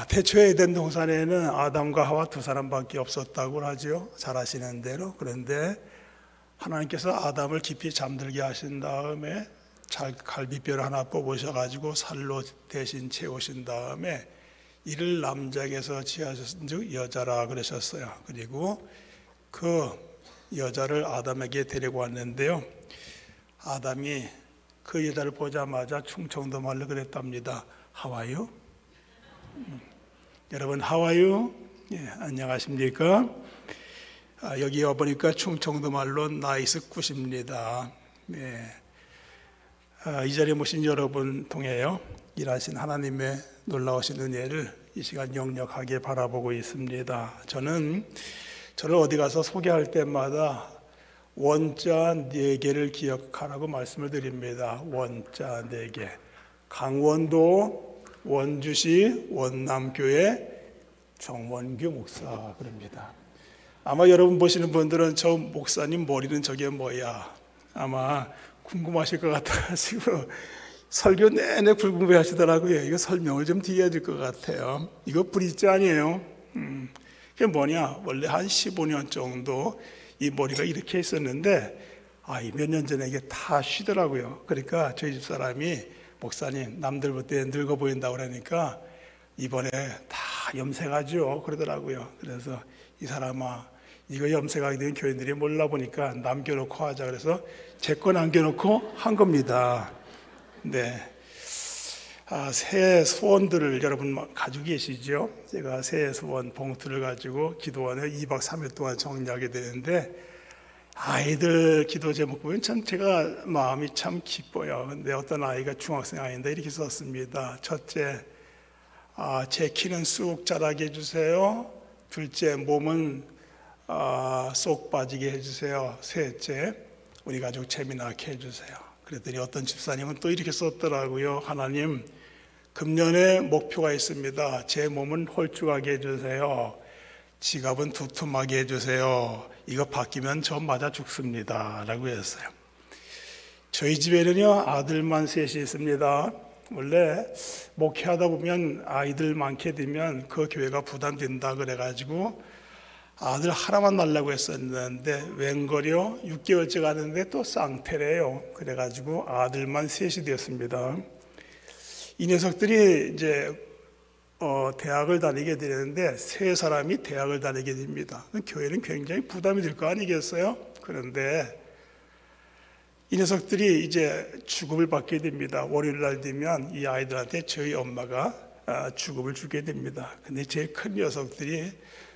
태초에 에덴 동산에는 아담과 하와 두 사람밖에 없었다고 하죠. 잘 아시는 대로. 그런데 하나님께서 아담을 깊이 잠들게 하신 다음에 갈비뼈를 하나 뽑으셔가지고 살로 대신 채우신 다음에 이를 남자에게서 지으신즉 여자라 그러셨어요. 그리고 그 여자를 아담에게 데리고 왔는데요. 아담이 그 여자를 보자마자 충청도 말로 그랬답니다. 하와유? 여러분 하와유? 예, 안녕하십니까? 여기 와보니까 충청도 말로 나이스 굿입니다. 예. 이 자리에 모신 여러분 통해요 일하신 하나님의 놀라우신 은혜를 이 시간 역력하게 바라보고 있습니다. 저는 어디 가서 소개할 때마다 원자 4개를 기억하라고 말씀을 드립니다. 원자 4개. 강원도 원주시 원남교회 정원규 목사 그럽니다. 아마 여러분 보시는 분들은 저 목사님 머리는 저게 뭐야 아마 궁금하실 것 같아가지고 설교 내내 궁금해 하시더라고요. 이거 설명을 좀 드려야 될 것 같아요. 이거 브릿지 아니에요. 그게 뭐냐, 원래 한 15년 정도 이 머리가 이렇게 있었는데 몇 년 전에 이게 다 쉬더라고요. 그러니까 저희 집사람이 목사님 남들보다 늙어 보인다고 그러니까 이번에 다 염색하죠 그러더라고요. 그래서 이 사람아 이거 염색하게 된 교인들이 몰라 보니까 남겨놓고 하자 그래서 제 거 남겨놓고 한 겁니다. 네. 새해 소원들을 여러분 가지고 계시죠? 제가 새해 소원 봉투를 가지고 기도원에 2박 3일 동안 정리하게 되는데 아이들 기도 제목 보면 참 제가 마음이 참 기뻐요. 근데 어떤 아이가 중학생 아이인데 이렇게 썼습니다. 첫째, 제 키는 쑥 자라게 해주세요. 둘째, 몸은 쏙 빠지게 해주세요. 셋째, 우리 가족 재미나게 해주세요. 그랬더니 어떤 집사님은 또 이렇게 썼더라고요. 하나님, 금년에 목표가 있습니다. 제 몸은 홀쭉하게 해주세요. 지갑은 두툼하게 해주세요. 이거 바뀌면 저 맞아 죽습니다 라고 했어요. 저희 집에는요 아들만 셋이 있습니다. 원래 목회하다 보면 아이들 많게 되면 그 교회가 부담된다 그래가지고 아들 하나만 낳으려고 했었는데 웬걸요 6개월째 가는데 또 쌍태래요. 그래가지고 아들만 셋이 되었습니다. 이 녀석들이 이제 대학을 다니게 되는데 세 사람이 대학을 다니게 됩니다. 교회는 굉장히 부담이 될 거 아니겠어요? 그런데 이 녀석들이 이제 주급을 받게 됩니다. 월요일 날 되면 이 아이들한테 저희 엄마가 주급을 주게 됩니다. 근데 제일 큰 녀석들이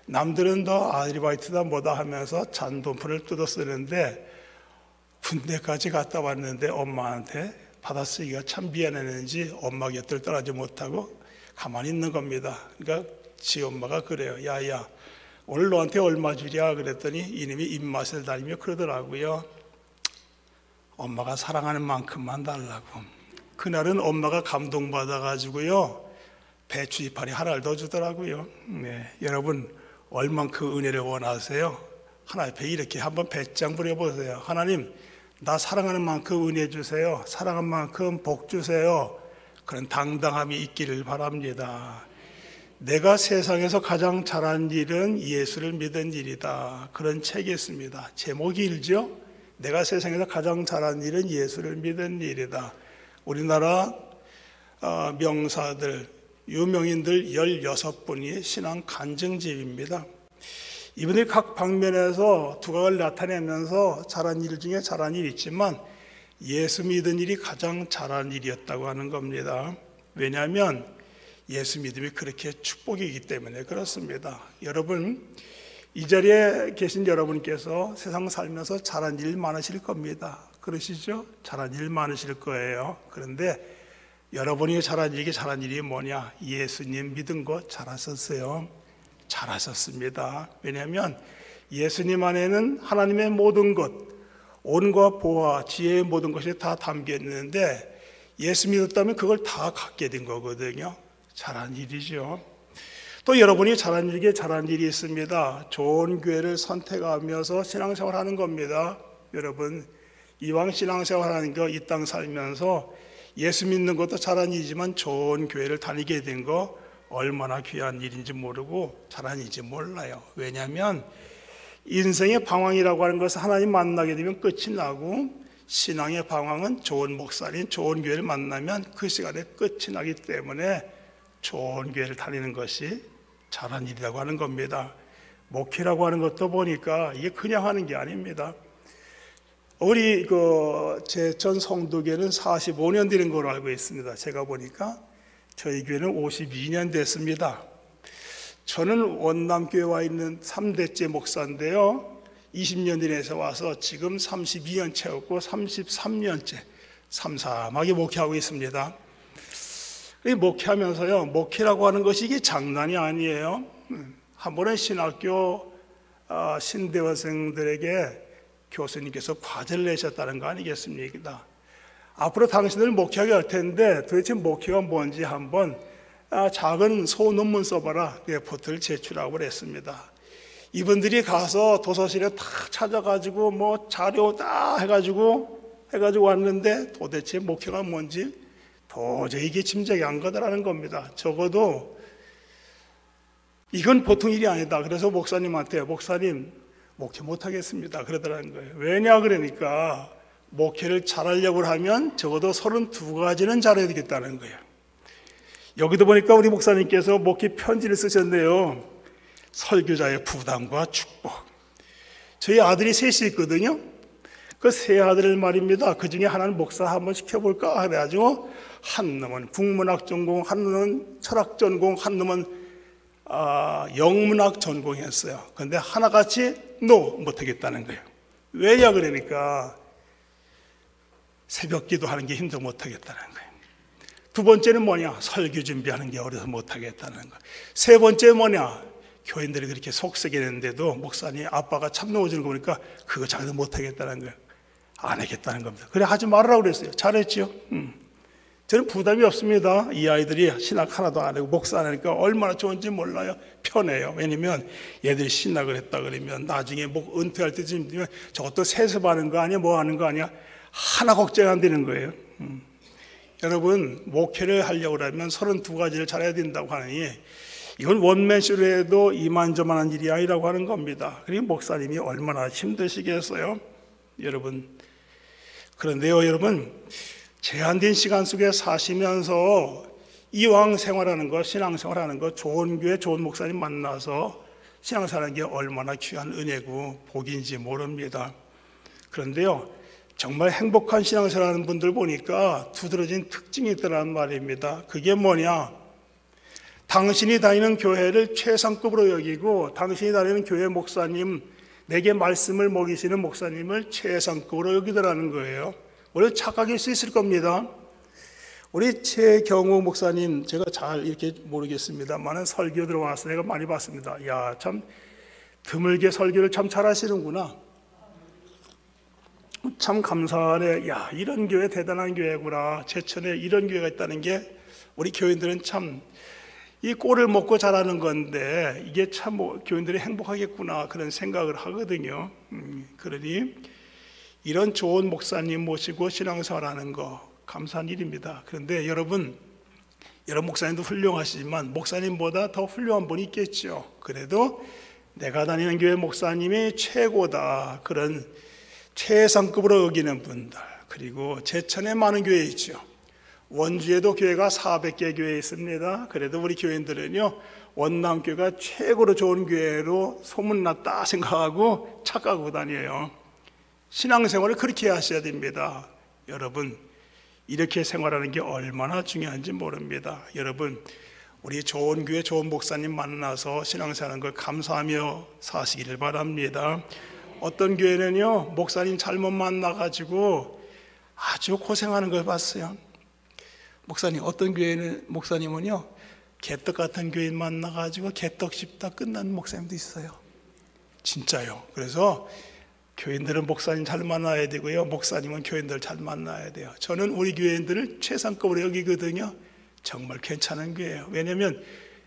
남들은 더 아르바이트다 뭐다 하면서 잔돈풀을 뜯어 쓰는데 군대까지 갔다 왔는데 엄마한테 받아쓰기가 참 미안했는지 엄마 곁을 떠나지 못하고 가만히 있는 겁니다. 그러니까 지 엄마가 그래요. 야야 오늘 너한테 얼마 주랴 그랬더니 이놈이 입맛을 다니며 그러더라고요. 엄마가 사랑하는 만큼만 달라고. 그날은 엄마가 감동받아가지고요 배추 이파리 하나를 더 주더라고요. 네, 여러분 얼만큼 은혜를 원하세요? 하나님 앞에 이렇게 한번 배짱 부려보세요. 하나님 나 사랑하는 만큼 은혜 주세요. 사랑하는 만큼 복 주세요. 그런 당당함이 있기를 바랍니다. 내가 세상에서 가장 잘한 일은 예수를 믿은 일이다. 그런 책이 있습니다. 제목이 길죠? 내가 세상에서 가장 잘한 일은 예수를 믿은 일이다. 우리나라 명사들, 유명인들 16분이 신앙 간증집입니다. 이분들이 각 방면에서 두각을 나타내면서 잘한 일 중에 잘한 일이 있지만 예수 믿은 일이 가장 잘한 일이었다고 하는 겁니다. 왜냐하면 예수 믿음이 그렇게 축복이기 때문에 그렇습니다. 여러분 이 자리에 계신 여러분께서 세상 살면서 잘한 일 많으실 겁니다. 그러시죠? 잘한 일 많으실 거예요. 그런데 여러분이 잘한 일이 뭐냐? 예수님 믿은 거 잘하셨어요. 잘하셨습니다. 왜냐하면 예수님 안에는 하나님의 모든 것, 온과 보화, 지혜의 모든 것이 다 담겨 있는데 예수 믿었다면 그걸 다 갖게 된 거거든요. 잘한 일이죠. 또 여러분이 잘한 일이 있습니다. 좋은 교회를 선택하면서 신앙생활하는 겁니다. 여러분 이왕 신앙생활하는 거 이 땅 살면서 예수 믿는 것도 잘한 일이지만 좋은 교회를 다니게 된 거 얼마나 귀한 일인지 모르고 잘한 일인지 몰라요. 왜냐하면 인생의 방황이라고 하는 것은 하나님 만나게 되면 끝이 나고, 신앙의 방황은 좋은 목사님, 좋은 교회를 만나면 그 시간에 끝이 나기 때문에 좋은 교회를 다니는 것이 잘한 일이라고 하는 겁니다. 목회라고 하는 것도 보니까 이게 그냥 하는 게 아닙니다. 우리 제천 성도교회는 45년 되는 걸로 알고 있습니다. 제가 보니까 저희 교회는 52년 됐습니다. 저는 원남교회에 와 있는 3대째 목사인데요, 20년 전에서 와서 지금 32년 채웠고 33년째 삼삼하게 목회하고 있습니다. 목회하면서요, 목회라고 하는 것이 이게 장난이 아니에요. 한 번은 신학교 신대원생들에게 교수님께서 과제를 내셨다는 거 아니겠습니까? 앞으로 당신들 목회하게 할 텐데 도대체 목회가 뭔지 한번 작은 소논문 써봐라, 레포트를 제출하고 그랬습니다. 이분들이 가서 도서실에 다 찾아가지고 뭐 자료 다 해가지고 왔는데 도대체 목회가 뭔지 도저히 이게 짐작이 안 가더라는 겁니다. 적어도 이건 보통 일이 아니다. 그래서 목사님한테, 목사님 목회 못하겠습니다 그러더라는 거예요. 왜냐 그러니까 목회를 잘하려고 하면 적어도 32가지는 잘해야 되겠다는 거예요. 여기도 보니까 우리 목사님께서 목회 편지를 쓰셨네요. 설교자의 부담과 축복. 저희 아들이 셋이 있거든요. 그 세 아들을 말입니다. 그 중에 하나는 목사 한번 시켜볼까 해가지고, 한 놈은 국문학 전공, 한 놈은 철학 전공, 한 놈은 영문학 전공했어요. 그런데 하나같이 못하겠다는 거예요. 왜냐 그러니까 새벽 기도하는 게 힘들어 못하겠다는 거예요. 두 번째는 뭐냐, 설교 준비하는 게 어려서 못하겠다는 거예요. 세 번째 뭐냐, 교인들이 그렇게 속썩이는데도 목사님 아빠가 참 놓아주는 거 보니까 그거 자기도 못하겠다는 거예요. 안 하겠다는 겁니다. 그래 하지 말으라고 그랬어요. 잘했죠. 저는 부담이 없습니다. 이 아이들이 신학 하나도 안 하고 목사 안 하니까 얼마나 좋은지 몰라요. 편해요. 왜냐면 얘들이 신학을 했다 그러면 나중에 은퇴할 때쯤 되면 저것도 세습하는 거 아니야, 뭐 하는 거 아니야, 하나 걱정 안 되는 거예요. 여러분, 목회를 하려고 하면 32가지를 잘해야 된다고 하니 이건 원맨쇼로 해도 이만저만한 일이 아니라고 하는 겁니다. 그리고 목사님이 얼마나 힘드시겠어요, 여러분. 그런데요, 여러분, 제한된 시간 속에 사시면서 이왕 생활하는 것, 신앙생활하는 것, 좋은 교회, 좋은 목사님 만나서 신앙생활하는 게 얼마나 귀한 은혜고 복인지 모릅니다. 그런데요, 정말 행복한 신앙생활하는 분들 보니까 두드러진 특징이 있더란 말입니다. 그게 뭐냐, 당신이 다니는 교회를 최상급으로 여기고, 당신이 다니는 교회 목사님, 내게 말씀을 먹이시는 목사님을 최상급으로 여기더라는 거예요. 원래 착각일 수 있을 겁니다. 우리 최경호 목사님, 제가 잘 이렇게 모르겠습니다만은 설교 들어와서 내가 많이 봤습니다. 야, 참 드물게 설교를 참 잘하시는구나. 참 감사하네. 야, 이런 교회 대단한 교회구나. 제천에 이런 교회가 있다는 게 우리 교인들은 참 이 꼴을 먹고 자라는 건데 이게 참 교인들이 행복하겠구나 그런 생각을 하거든요. 그러니 이런 좋은 목사님 모시고 신앙생활하는 거 감사한 일입니다. 그런데 여러분 목사님도 훌륭하시지만 목사님보다 더 훌륭한 분이 있겠죠. 그래도 내가 다니는 교회 목사님이 최고다, 그런 최상급으로 여기는 분들, 그리고 제천에 많은 교회 있죠. 원주에도 교회가 400개 교회 있습니다. 그래도 우리 교인들은요, 원남교회가 최고로 좋은 교회로 소문났다 생각하고 착각하고 다녀요. 신앙생활을 그렇게 하셔야 됩니다. 여러분, 이렇게 생활하는 게 얼마나 중요한지 모릅니다. 여러분, 우리 좋은 교회 좋은 목사님 만나서 신앙생활하는 걸 감사하며 사시기를 바랍니다. 어떤 교회는요, 목사님 잘못 만나가지고 아주 고생하는 걸 봤어요. 목사님, 어떤 교회는 목사님은요, 개떡 같은 교인 만나가지고 개떡 씹다 끝난 목사님도 있어요. 진짜요. 그래서 교인들은 목사님 잘 만나야 되고요, 목사님은 교인들 잘 만나야 돼요. 저는 우리 교인들을 최상급으로 여기거든요. 정말 괜찮은 교회예요. 왜냐하면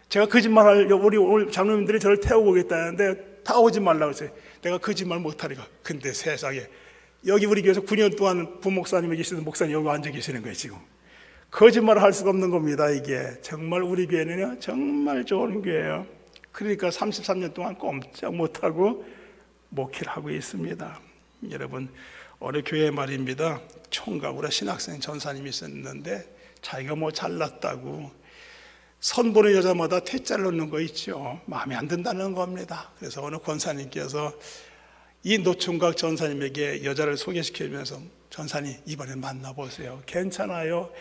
제가 거짓말할, 우리 오늘 장로님들이 저를 태우고 오겠다는데 다 오지 말라고 했어요. 내가 거짓말 못하니까. 근데 세상에 여기 우리 교회에서 9년 동안 부목사님이 계시는 목사님 여기 앉아 계시는 거예요 지금. 거짓말을 할 수가 없는 겁니다. 이게 정말 우리 교회는요 정말 좋은 교회예요. 그러니까 33년 동안 꼼짝 못하고 목회를 하고 있습니다. 여러분, 어느 교회 말입니다. 총각으로 신학생 전사님이 있었는데 자기가 뭐 잘났다고 선보는 여자마다 퇴짜를 넣는 거 있죠. 마음에 안 든다는 겁니다. 그래서 어느 권사님께서 이 노총각 전사님에게 여자를 소개시켜주면서 전사님 이번에 만나보세요. 괜찮아요.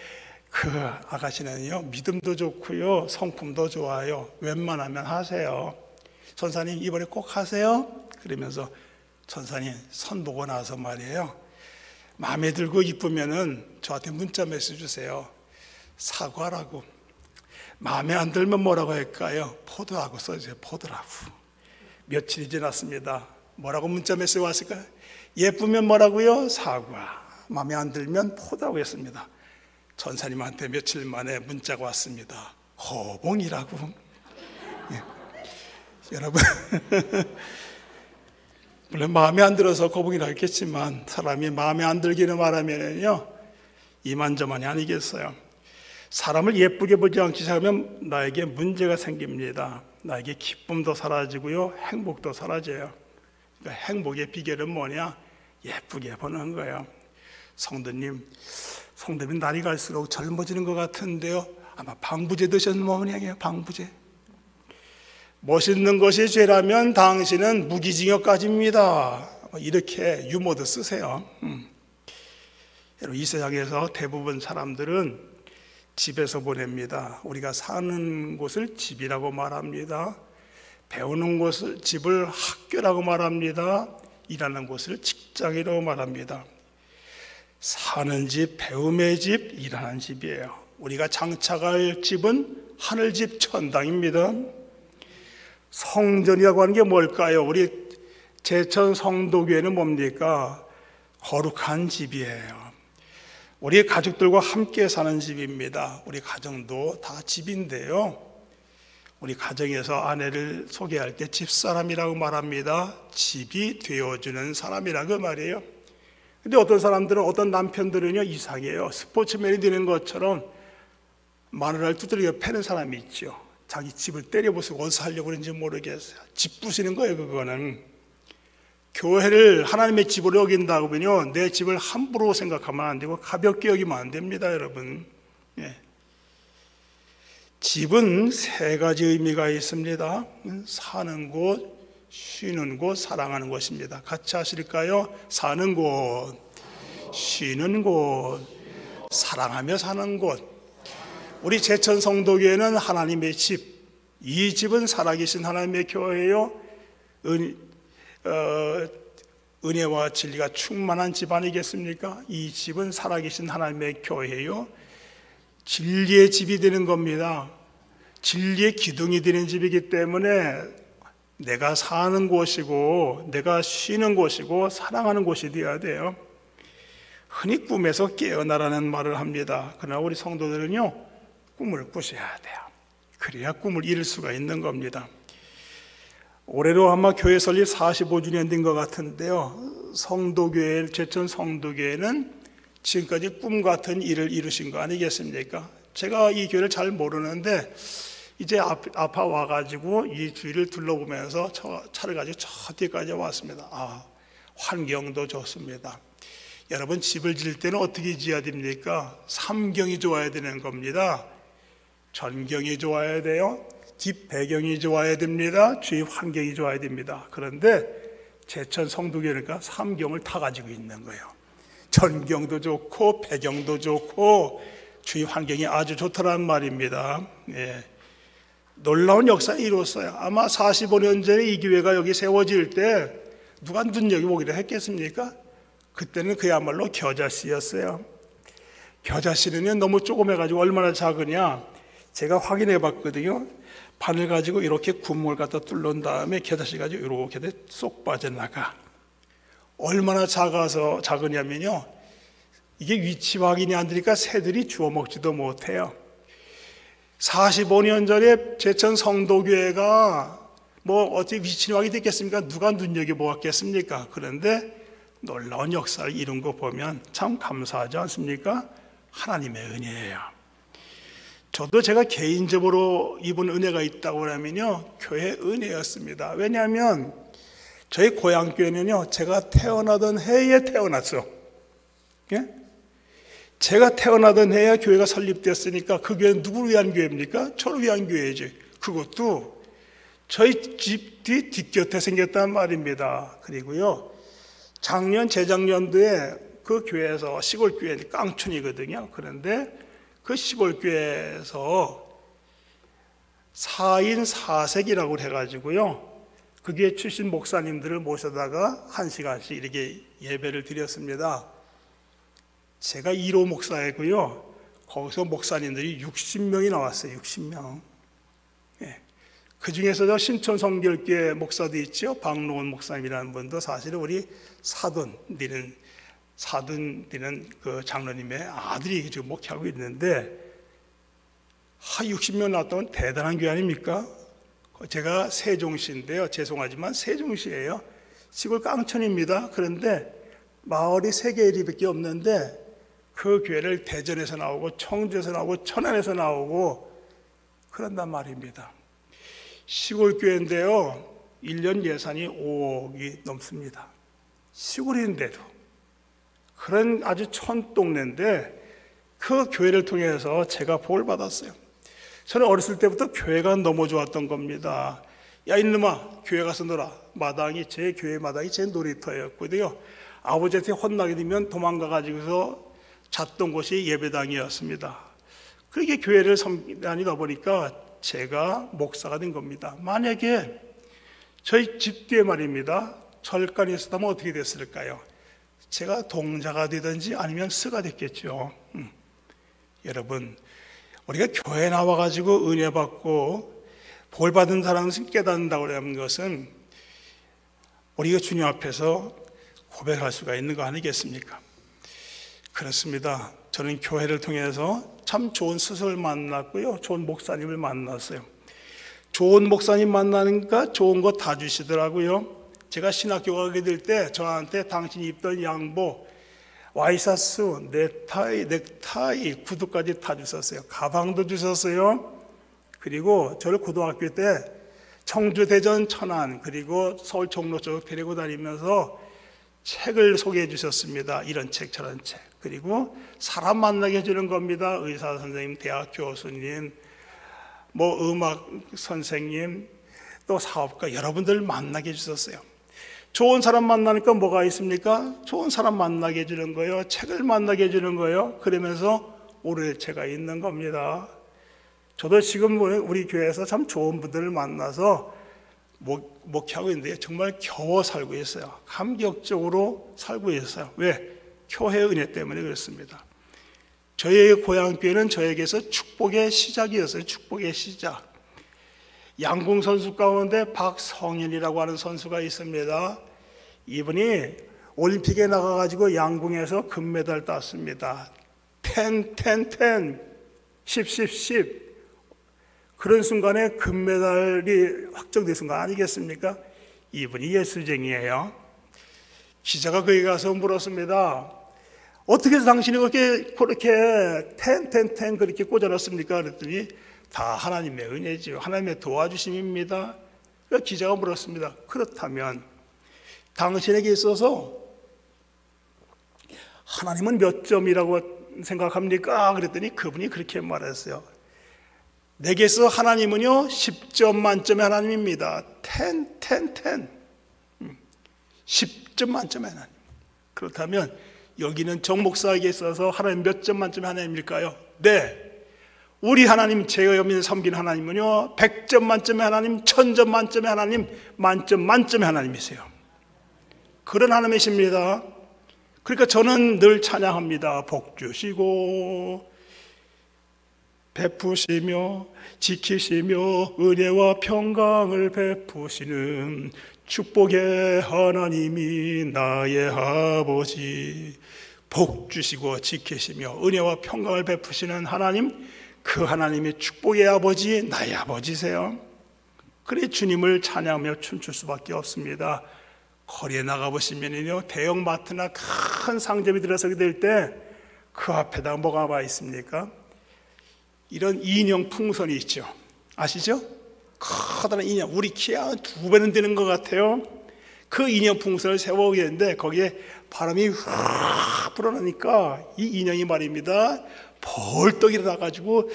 그 아가씨는요 믿음도 좋고요 성품도 좋아요. 웬만하면 하세요. 전사님 이번에 꼭 하세요. 그러면서 전사님 선 보고 나서 말이에요, 마음에 들고 이쁘면은 저한테 문자 메시지 주세요. 사과라고. 마음에 안 들면 뭐라고 할까요? 포도라고 써주세요. 포도라고. 며칠이 지났습니다. 뭐라고 문자 메시지 왔을까요? 예쁘면 뭐라고요? 사과. 마음에 안 들면 포도라고 했습니다. 전사님한테 며칠 만에 문자가 왔습니다. 호봉이라고. 예. 여러분 물론 마음에 안 들어서 거북이라고 했겠지만 사람이 마음에 안 들기는 말하면요 이만저만이 아니겠어요. 사람을 예쁘게 보지 않기 시작하면 나에게 문제가 생깁니다. 나에게 기쁨도 사라지고요 행복도 사라져요. 그러니까 행복의 비결은 뭐냐? 예쁘게 보는 거예요. 성도님 날이 갈수록 젊어지는 것 같은데요, 아마 방부제 드셨는 모양이에요. 방부제. 멋있는 것이 죄라면 당신은 무기징역까지입니다. 이렇게 유머도 쓰세요. 여러분, 이 세상에서 대부분 사람들은 집에서 보냅니다. 우리가 사는 곳을 집이라고 말합니다. 배우는 곳을 집을 학교라고 말합니다. 일하는 곳을 직장이라고 말합니다. 사는 집, 배움의 집, 일하는 집이에요. 우리가 장착할 집은 하늘집 천당입니다. 성전이라고 하는 게 뭘까요? 우리 제천 성도교회는 뭡니까? 거룩한 집이에요. 우리 가족들과 함께 사는 집입니다. 우리 가정도 다 집인데요, 우리 가정에서 아내를 소개할 때 집사람이라고 말합니다. 집이 되어주는 사람이라고 말이에요. 근데 어떤 사람들은, 어떤 남편들은요 이상해요. 스포츠맨이 되는 것처럼 마누라를 두드려 패는 사람이 있죠. 자기 집을 때려부수고 어디서 하려고 그런지 모르겠어요. 집 부시는 거예요. 그거는 교회를 하나님의 집으로 여긴다고면요 내 집을 함부로 생각하면 안 되고 가볍게 여기면 안 됩니다. 여러분, 예. 집은 세 가지 의미가 있습니다. 사는 곳, 쉬는 곳, 사랑하는 곳입니다. 같이 하실까요? 사는 곳, 쉬는 곳, 사랑하며 사는 곳. 우리 제천 성도교회는 하나님의 집, 이 집은 살아계신 하나님의 교회예요. 은혜와 진리가 충만한 집 아니겠습니까? 이 집은 살아계신 하나님의 교회예요. 진리의 집이 되는 겁니다. 진리의 기둥이 되는 집이기 때문에 내가 사는 곳이고 내가 쉬는 곳이고 사랑하는 곳이 되어야 돼요. 흔히 꿈에서 깨어나라는 말을 합니다. 그러나 우리 성도들은요 꿈을 꾸셔야 돼요. 그래야 꿈을 이룰 수가 있는 겁니다. 올해로 아마 교회 설립 45주년 된 것 같은데요, 성도교회, 제천 성도교회는 지금까지 꿈 같은 일을 이루신 거 아니겠습니까? 제가 이 교회를 잘 모르는데 이제 아파 와가지고 이 주위를 둘러보면서 차를 가지고 저 뒤까지 왔습니다. 아, 환경도 좋습니다. 여러분, 집을 지을 때는 어떻게 지어야 됩니까? 삼경이 좋아야 되는 겁니다. 전경이 좋아야 돼요. 뒷 배경이 좋아야 됩니다. 주위 환경이 좋아야 됩니다. 그런데 제천 성도교회니까 삼경을 다 가지고 있는 거예요. 전경도 좋고 배경도 좋고 주위 환경이 아주 좋다는 말입니다. 예. 놀라운 역사를 이뤘어요. 아마 45년 전에 이 교회가 여기 세워질 때 누가 눈여겨보기를 했겠습니까? 그때는 그야말로 겨자씨였어요. 겨자씨는 너무 조그매가지고 얼마나 작으냐, 제가 확인해 봤거든요. 바늘 가지고 이렇게 구멍을 갖다 뚫는 다음에 겨자씨 가지고 이렇게 쏙 빠져나가. 얼마나 작으냐면요, 이게 위치 확인이 안 되니까 새들이 주워 먹지도 못해요. 45년 전에 제천 성도교회가 뭐 어떻게 위치 확인이 됐겠습니까? 누가 눈여겨보았겠습니까? 그런데 놀라운 역사를 이룬 거 보면 참 감사하지 않습니까? 하나님의 은혜예요. 저도 제가 개인적으로 입은 은혜가 있다고 하면요, 교회 은혜였습니다. 왜냐하면 저희 고향교회는요, 제가 태어나던 해에 태어났어. 예? 제가 태어나던 해에 교회가 설립됐으니까 그 교회는 누구를 위한 교회입니까? 저를 위한 교회지. 그것도 저희 집 뒷곁에 생겼단 말입니다. 그리고요, 작년, 재작년도에 그 교회에서, 시골 교회, 깡촌이거든요. 그런데 그 시골 교회에서 4인 4색이라고 해가지고요, 그 교회 출신 목사님들을 모셔다가 1시간씩 이렇게 예배를 드렸습니다. 제가 1호 목사이고요, 거기서 목사님들이 60명이 나왔어요. 60명. 예. 그 중에서도 신촌 성결교회 목사도 있죠. 박노원 목사님이라는 분도 사실은 우리 사돈 되는 그 장로님의 아들이 지금 목회하고 있는데, 60명 나왔다면 대단한 교회 아닙니까? 제가 세종시인데요. 죄송하지만 세종시예요. 시골 깡촌입니다. 그런데 마을이 3개밖에 없는데 그 교회를 대전에서 나오고 청주에서 나오고 천안에서 나오고 그런단 말입니다. 시골 교회인데요, 1년 예산이 5억이 넘습니다. 시골인데도 그런 아주 촌동네인데 그 교회를 통해서 제가 복을 받았어요. 저는 어렸을 때부터 교회가 너무 좋았던 겁니다. 야 이놈아, 교회 가서 놀아. 제 교회 마당이 제 놀이터였고요. 아버지한테 혼나게 되면 도망가가지고서 잤던 곳이 예배당이었습니다. 그렇게 교회를 다니다 보니까 제가 목사가 된 겁니다. 만약에 저희 집 뒤에 말입니다, 절간이 있었다면 어떻게 됐을까요? 제가 동자가 되든지 아니면 스가 됐겠죠. 여러분, 우리가 교회 나와가지고 은혜 받고 볼 받은 사람은 깨닫는다고 하는 것은 우리가 주님 앞에서 고백할 수가 있는 거 아니겠습니까? 그렇습니다. 저는 교회를 통해서 참 좋은 스승을 만났고요, 좋은 목사님을 만났어요. 좋은 목사님 만나니까 좋은 거 다 주시더라고요. 제가 신학교 가게 될 때 저한테 당신이 입던 양복, 와이셔츠, 넥타이, 구두까지 다 주셨어요. 가방도 주셨어요. 그리고 저를 고등학교 때 청주, 대전, 천안, 그리고 서울 종로 쪽 데리고 다니면서 책을 소개해 주셨습니다. 이런 책, 저런 책. 그리고 사람 만나게 해주는 겁니다. 의사 선생님, 대학 교수님, 음악 선생님, 또 사업가, 여러분들 만나게 해주셨어요. 좋은 사람 만나니까 뭐가 있습니까? 좋은 사람 만나게 해주는 거예요. 책을 만나게 해주는 거예요. 그러면서 오래체가 있는 겁니다. 저도 지금 우리 교회에서 참 좋은 분들을 만나서 목회하고 있는데 정말 겨워 살고 있어요. 감격적으로 살고 있어요. 왜? 교회 은혜 때문에 그렇습니다. 저희의 고향교회는 저에게서 축복의 시작이었어요. 축복의 시작. 양궁 선수 가운데 박성현이라고 하는 선수가 있습니다. 이분이 올림픽에 나가가지고 양궁에서 금메달 땄습니다. 10. 그런 순간에 금메달이 확정된 순간 아니겠습니까? 이분이 예수쟁이에요. 기자가 그에 가서 물었습니다. 어떻게 해서 당신이 그렇게 10 그렇게 꽂아놨습니까? 그랬더니 다 하나님의 은혜지요. 하나님의 도와주심입니다. 그러니까 기자가 물었습니다. 그렇다면 당신에게 있어서 하나님은 몇 점이라고 생각합니까? 그랬더니 그분이 그렇게 말했어요. 내게서 하나님은요 10점 만점의 하나님입니다. 10. 10점 만점의 하나님. 그렇다면 여기는 정 목사에게 있어서 하나님 몇 점 만점의 하나님일까요? 네. 우리 하나님, 제가 여기 섬긴 하나님은요 100점 만점의 하나님, 1000점 만점의 하나님, 만점 만점의 하나님이세요. 그런 하나님이십니다. 그러니까 저는 늘 찬양합니다. 복 주시고 베푸시며 지키시며 은혜와 평강을 베푸시는 축복의 하나님이 나의 아버지. 복 주시고 지키시며 은혜와 평강을 베푸시는 하나님, 그 하나님이 축복의 아버지, 나의 아버지세요. 그래 주님을 찬양하며 춤출 수밖에 없습니다. 거리에 나가보시면요 대형 마트나 큰 상점이 들어서게 될 때 그 앞에다 뭐가 와 있습니까? 이런 인형 풍선이 있죠. 아시죠? 커다란 인형, 우리 키 한 2배는 되는 것 같아요. 그 인형 풍선을 세워오게 되는데 거기에 바람이 확 불어나니까 이 인형이 말입니다, 벌떡 일어나가지고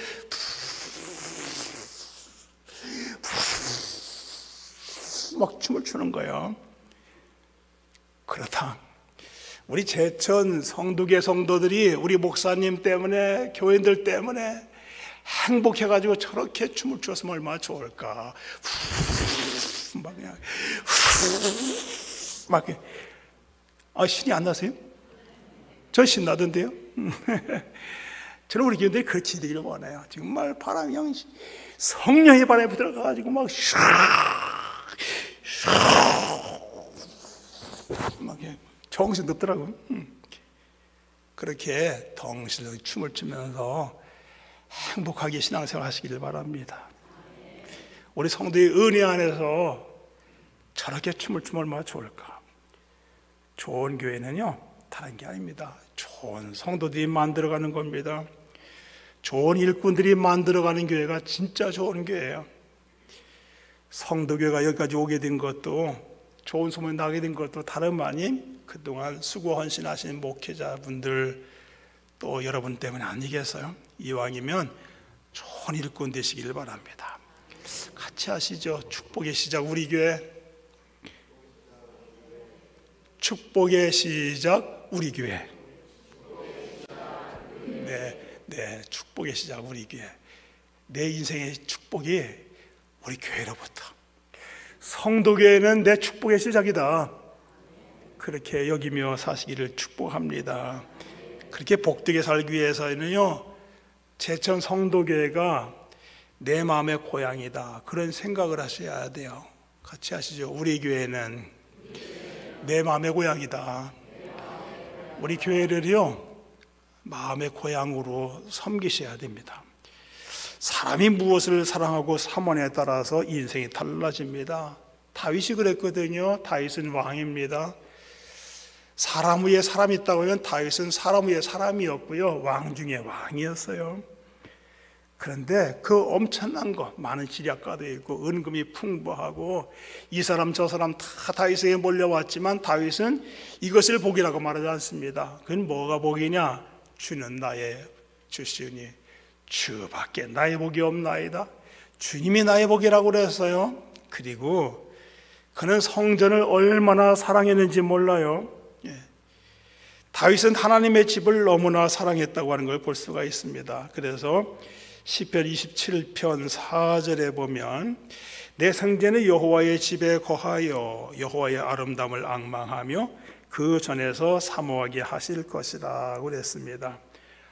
막 춤을 추는 거예요. 그렇다, 우리 제천 성도계 성도들이 우리 목사님 때문에, 교인들 때문에 행복해가지고 저렇게 춤을 추었으면 얼마나 좋을까. 막 그냥 막 신이 안 나세요? 저 신나던데요. 저는 우리 교인들이 그렇게 되기를 원해요. 정말 바람이 그냥 성령의 바람이 들어가가지고 막 정신 없더라고요. 그렇게 덩실덩실 춤을 추면서 행복하게 신앙생활 하시기를 바랍니다. 우리 성도의 은혜 안에서 저렇게 춤을 추면 얼마나 좋을까. 좋은 교회는요, 다른 게 아닙니다. 좋은 성도들이 만들어가는 겁니다. 좋은 일꾼들이 만들어가는 교회가 진짜 좋은 교회예요. 성도교회가 여기까지 오게 된 것도, 좋은 소문이 나게 된 것도 다름 아닌 그동안 수고 헌신하신 목회자분들, 또 여러분 때문에 아니겠어요? 이왕이면 좋은 일꾼 되시길 바랍니다. 같이 하시죠. 축복의 시작 우리 교회. 축복의 시작 우리 교회. 네, 축복의 시작 우리 교회. 내 인생의 축복이 우리 교회로부터. 성도교회는 내 축복의 시작이다. 그렇게 여기며 사시기를 축복합니다. 그렇게 복되게 살기 위해서는요, 제천 성도교회가 내 마음의 고향이다, 그런 생각을 하셔야 돼요. 같이 하시죠. 우리 교회는 내 마음의 고향이다. 우리 교회를요, 마음의 고향으로 섬기셔야 됩니다. 사람이 무엇을 사랑하고 사모에 따라서 인생이 달라집니다. 다윗이 그랬거든요. 다윗은 왕입니다. 사람 위에 사람이 있다고 하면 다윗은 사람 위에 사람이었고요, 왕 중에 왕이었어요. 그런데 그 엄청난 것, 많은 지략가도 있고 은금이 풍부하고 이 사람 저 사람 다 다윗에게 몰려왔지만 다윗은 이것을 복이라고 말하지 않습니다. 그건 뭐가 복이냐? 주는 나의 주시니 주밖에 나의 복이 없나이다. 주님이 나의 복이라고 그랬어요. 그리고 그는 성전을 얼마나 사랑했는지 몰라요. 다윗은 하나님의 집을 너무나 사랑했다고 하는 걸 볼 수가 있습니다. 그래서 시편 27편 4절에 보면 내 성전의 여호와의 집에 거하여 여호와의 아름다움을 앙망하며 그 전에서 사모하게 하실 것이라고 그랬습니다.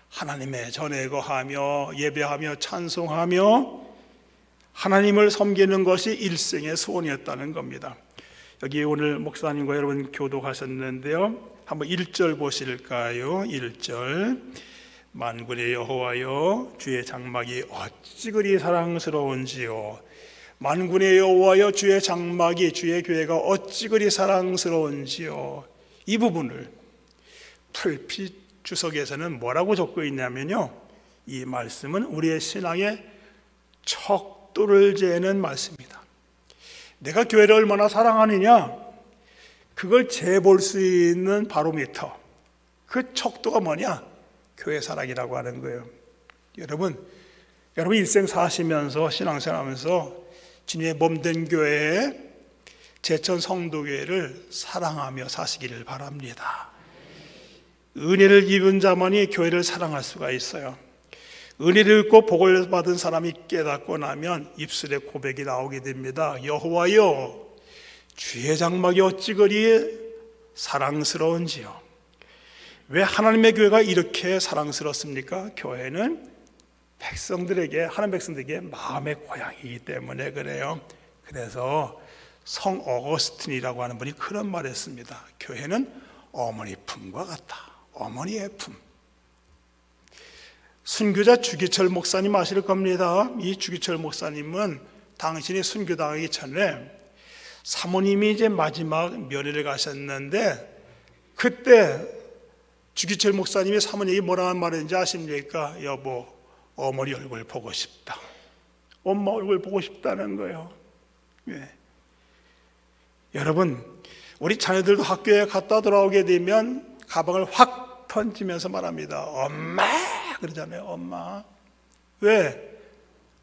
하나님의 전에 거하며 예배하며 찬송하며 하나님을 섬기는 것이 일생의 소원이었다는 겁니다. 여기 오늘 목사님과 여러분 교독하셨는데요, 한번 1절 보실까요? 1절. 만군의 여호와여, 주의 장막이 어찌 그리 사랑스러운지요. 만군의 여호와여, 주의 장막이, 주의 교회가 어찌 그리 사랑스러운지요. 이 부분을 풀빛 주석에서는 뭐라고 적고 있냐면요, 이 말씀은 우리의 신앙의 척도를 재는 말씀입니다. 내가 교회를 얼마나 사랑하느냐, 그걸 재볼 수 있는 바로미터, 그 척도가 뭐냐? 교회 사랑이라고 하는 거예요. 여러분 일생 사시면서 신앙생활하면서 주님의 몸된 교회에 제천 성도교회를 사랑하며 사시기를 바랍니다. 은혜를 입은 자만이 교회를 사랑할 수가 있어요. 은혜를 입고 복을 받은 사람이 깨닫고 나면 입술에 고백이 나오게 됩니다. 여호와여, 주의 장막이 어찌 그리 사랑스러운지요. 왜 하나님의 교회가 이렇게 사랑스럽습니까? 교회는 백성들에게, 하나님 백성들에게 마음의 고향이기 때문에 그래요. 그래서 성 어거스틴이라고 하는 분이 그런 말을 했습니다. 교회는 어머니 품과 같다. 어머니의 품. 순교자 주기철 목사님 아실 겁니다. 이 주기철 목사님은 당신이 순교당하기 전에 사모님이 이제 마지막 면회를 가셨는데, 그때 주기철 목사님이 사모님이 뭐라는 말인지 아십니까? 여보, 어머니 얼굴 보고 싶다. 엄마 얼굴 보고 싶다는 거예요. 예. 여러분, 우리 자녀들도 학교에 갔다 돌아오게 되면 가방을 확 던지면서 말합니다. 엄마! 그러잖아요. 엄마. 왜?